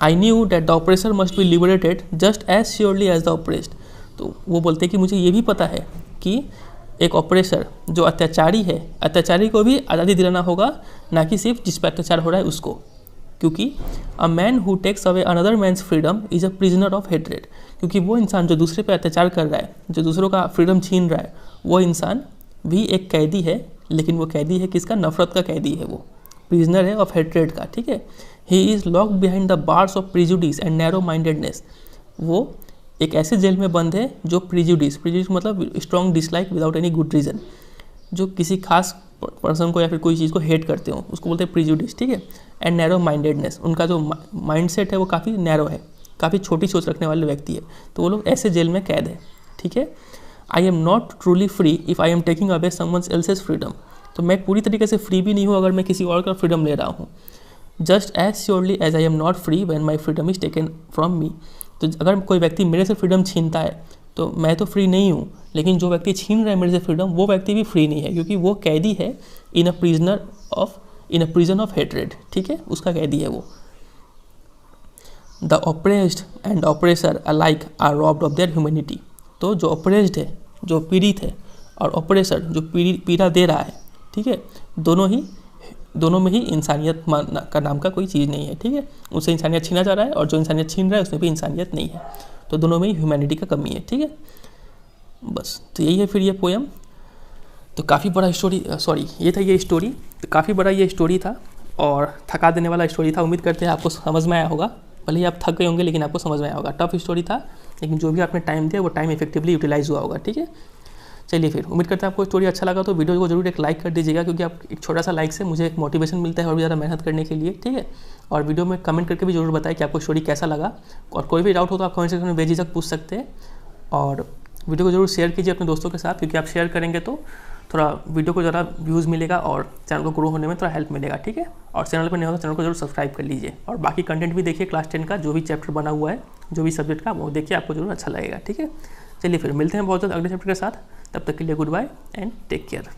I knew that the oppressor must be liberated just as surely as the oppressed. तो वो बोलते हैं कि मुझे ये भी पता है कि एक ऑपरेसर जो अत्याचारी है, अत्याचारी को भी आज़ादी दिलाना होगा, ना कि सिर्फ जिस पर अत्याचार हो रहा है उसको। क्योंकि a man who takes away another man's freedom is a prisoner of hatred. क्योंकि वो इंसान जो दूसरे पे अत्याचार कर रहा है, जो दूसरों का फ्रीडम छीन रहा है, वो इंसान भी एक कैदी है, लेकिन वो कैदी है किसका? नफरत का कैदी है, वो प्रिजनर है ऑफ हेट्रेड का, ठीक है। He is locked behind the bars of prejudice and narrow mindedness. वो एक ऐसे जेल में बंद है जो प्रिजुडिस मतलब strong dislike without any good reason, जो किसी खास पर्सन को या फिर कोई चीज़ को हेट करते हो, उसको बोलते हैं प्रिजुडिस, ठीक है। एंड नैरो माइंडेडनेस, उनका जो माइंडसेट है वो काफ़ी नैरो है, काफ़ी छोटी सोच रखने वाले व्यक्ति है, तो वो लोग ऐसे जेल में कैद है, ठीक है। आई am not truly free if I am taking away someone else's freedom. तो मैं पूरी तरीके से फ्री भी नहीं हूँ अगर मैं किसी और का फ्रीडम ले रहा हूँ। Just as surely as I am not free when my freedom is taken from me. तो अगर कोई व्यक्ति मेरे से फ्रीडम छीनता है तो मैं तो फ्री नहीं हूँ, लेकिन जो व्यक्ति छीन रहा है मेरे से फ्रीडम, वो व्यक्ति भी फ्री नहीं है, क्योंकि वो कैदी है in a prison of hatred, ठीक है, उसका कैदी है वो। The oppressed and oppressor alike are robbed of their humanity. तो जो ऑपरेस्ड है, जो पीड़ित है, और ऑपरेसर जो पीड़ा दे रहा है, ठीक है, दोनों में ही इंसानियत का नाम का कोई चीज़ नहीं है, ठीक है। उससे इंसानियत छीना जा रहा है और जो इंसानियत छीन रहा है उसमें भी इंसानियत नहीं है, तो दोनों में ही ह्यूमैनिटी का कमी है, ठीक है। बस तो यही है फिर ये पोएम। तो काफ़ी बड़ा स्टोरी, ये था ये स्टोरी, तो काफ़ी बड़ा ये स्टोरी था और थका देने वाला स्टोरी था। उम्मीद करते हैं आपको समझ में आया होगा, भले ही आप थक गए होंगे लेकिन आपको समझ में आया होगा। टफ स्टोरी था, लेकिन जो भी आपने टाइम दिया वो टाइम इफेक्टिवली यूटिलाइज हुआ होगा, ठीक है। चलिए फिर, उम्मीद करते हैं आपको स्टोरी अच्छा लगा तो वीडियो को जरूर एक लाइक कर दीजिएगा, क्योंकि आप एक छोटा सा लाइक से मुझे एक मोटिवेशन मिलता है और भी ज़्यादा मेहनत करने के लिए, ठीक है। और वीडियो में कमेंट करके भी जरूर बताएं कि आपको स्टोरी कैसा लगा, और कोई भी डाउट हो तो आप कमेंट सेक्शन में बेझिझक पूछ सकते हैं। और वीडियो को जरूर शेयर कीजिए अपने दोस्तों के साथ, क्योंकि आप शेयर करेंगे तो थोड़ा वीडियो को ज़्यादा व्यूज़ मिलेगा और चैनल को ग्रो होने में थोड़ा हेल्प मिलेगा, ठीक है। और चैनल पर नहीं हो तो चैनल को जरूर सब्सक्राइब कर लीजिए, और बाकी कंटेंट भी देखिए, क्लास 10 का जो भी चैप्टर बना हुआ है, जो भी सब्जेक्ट का, वो देखिए, आपको जरूर अच्छा लगेगा, ठीक है। चलिए फिर मिलते हैं बहुत जल्द अगले चैप्टर के साथ, तब तक के लिए good bye and take care.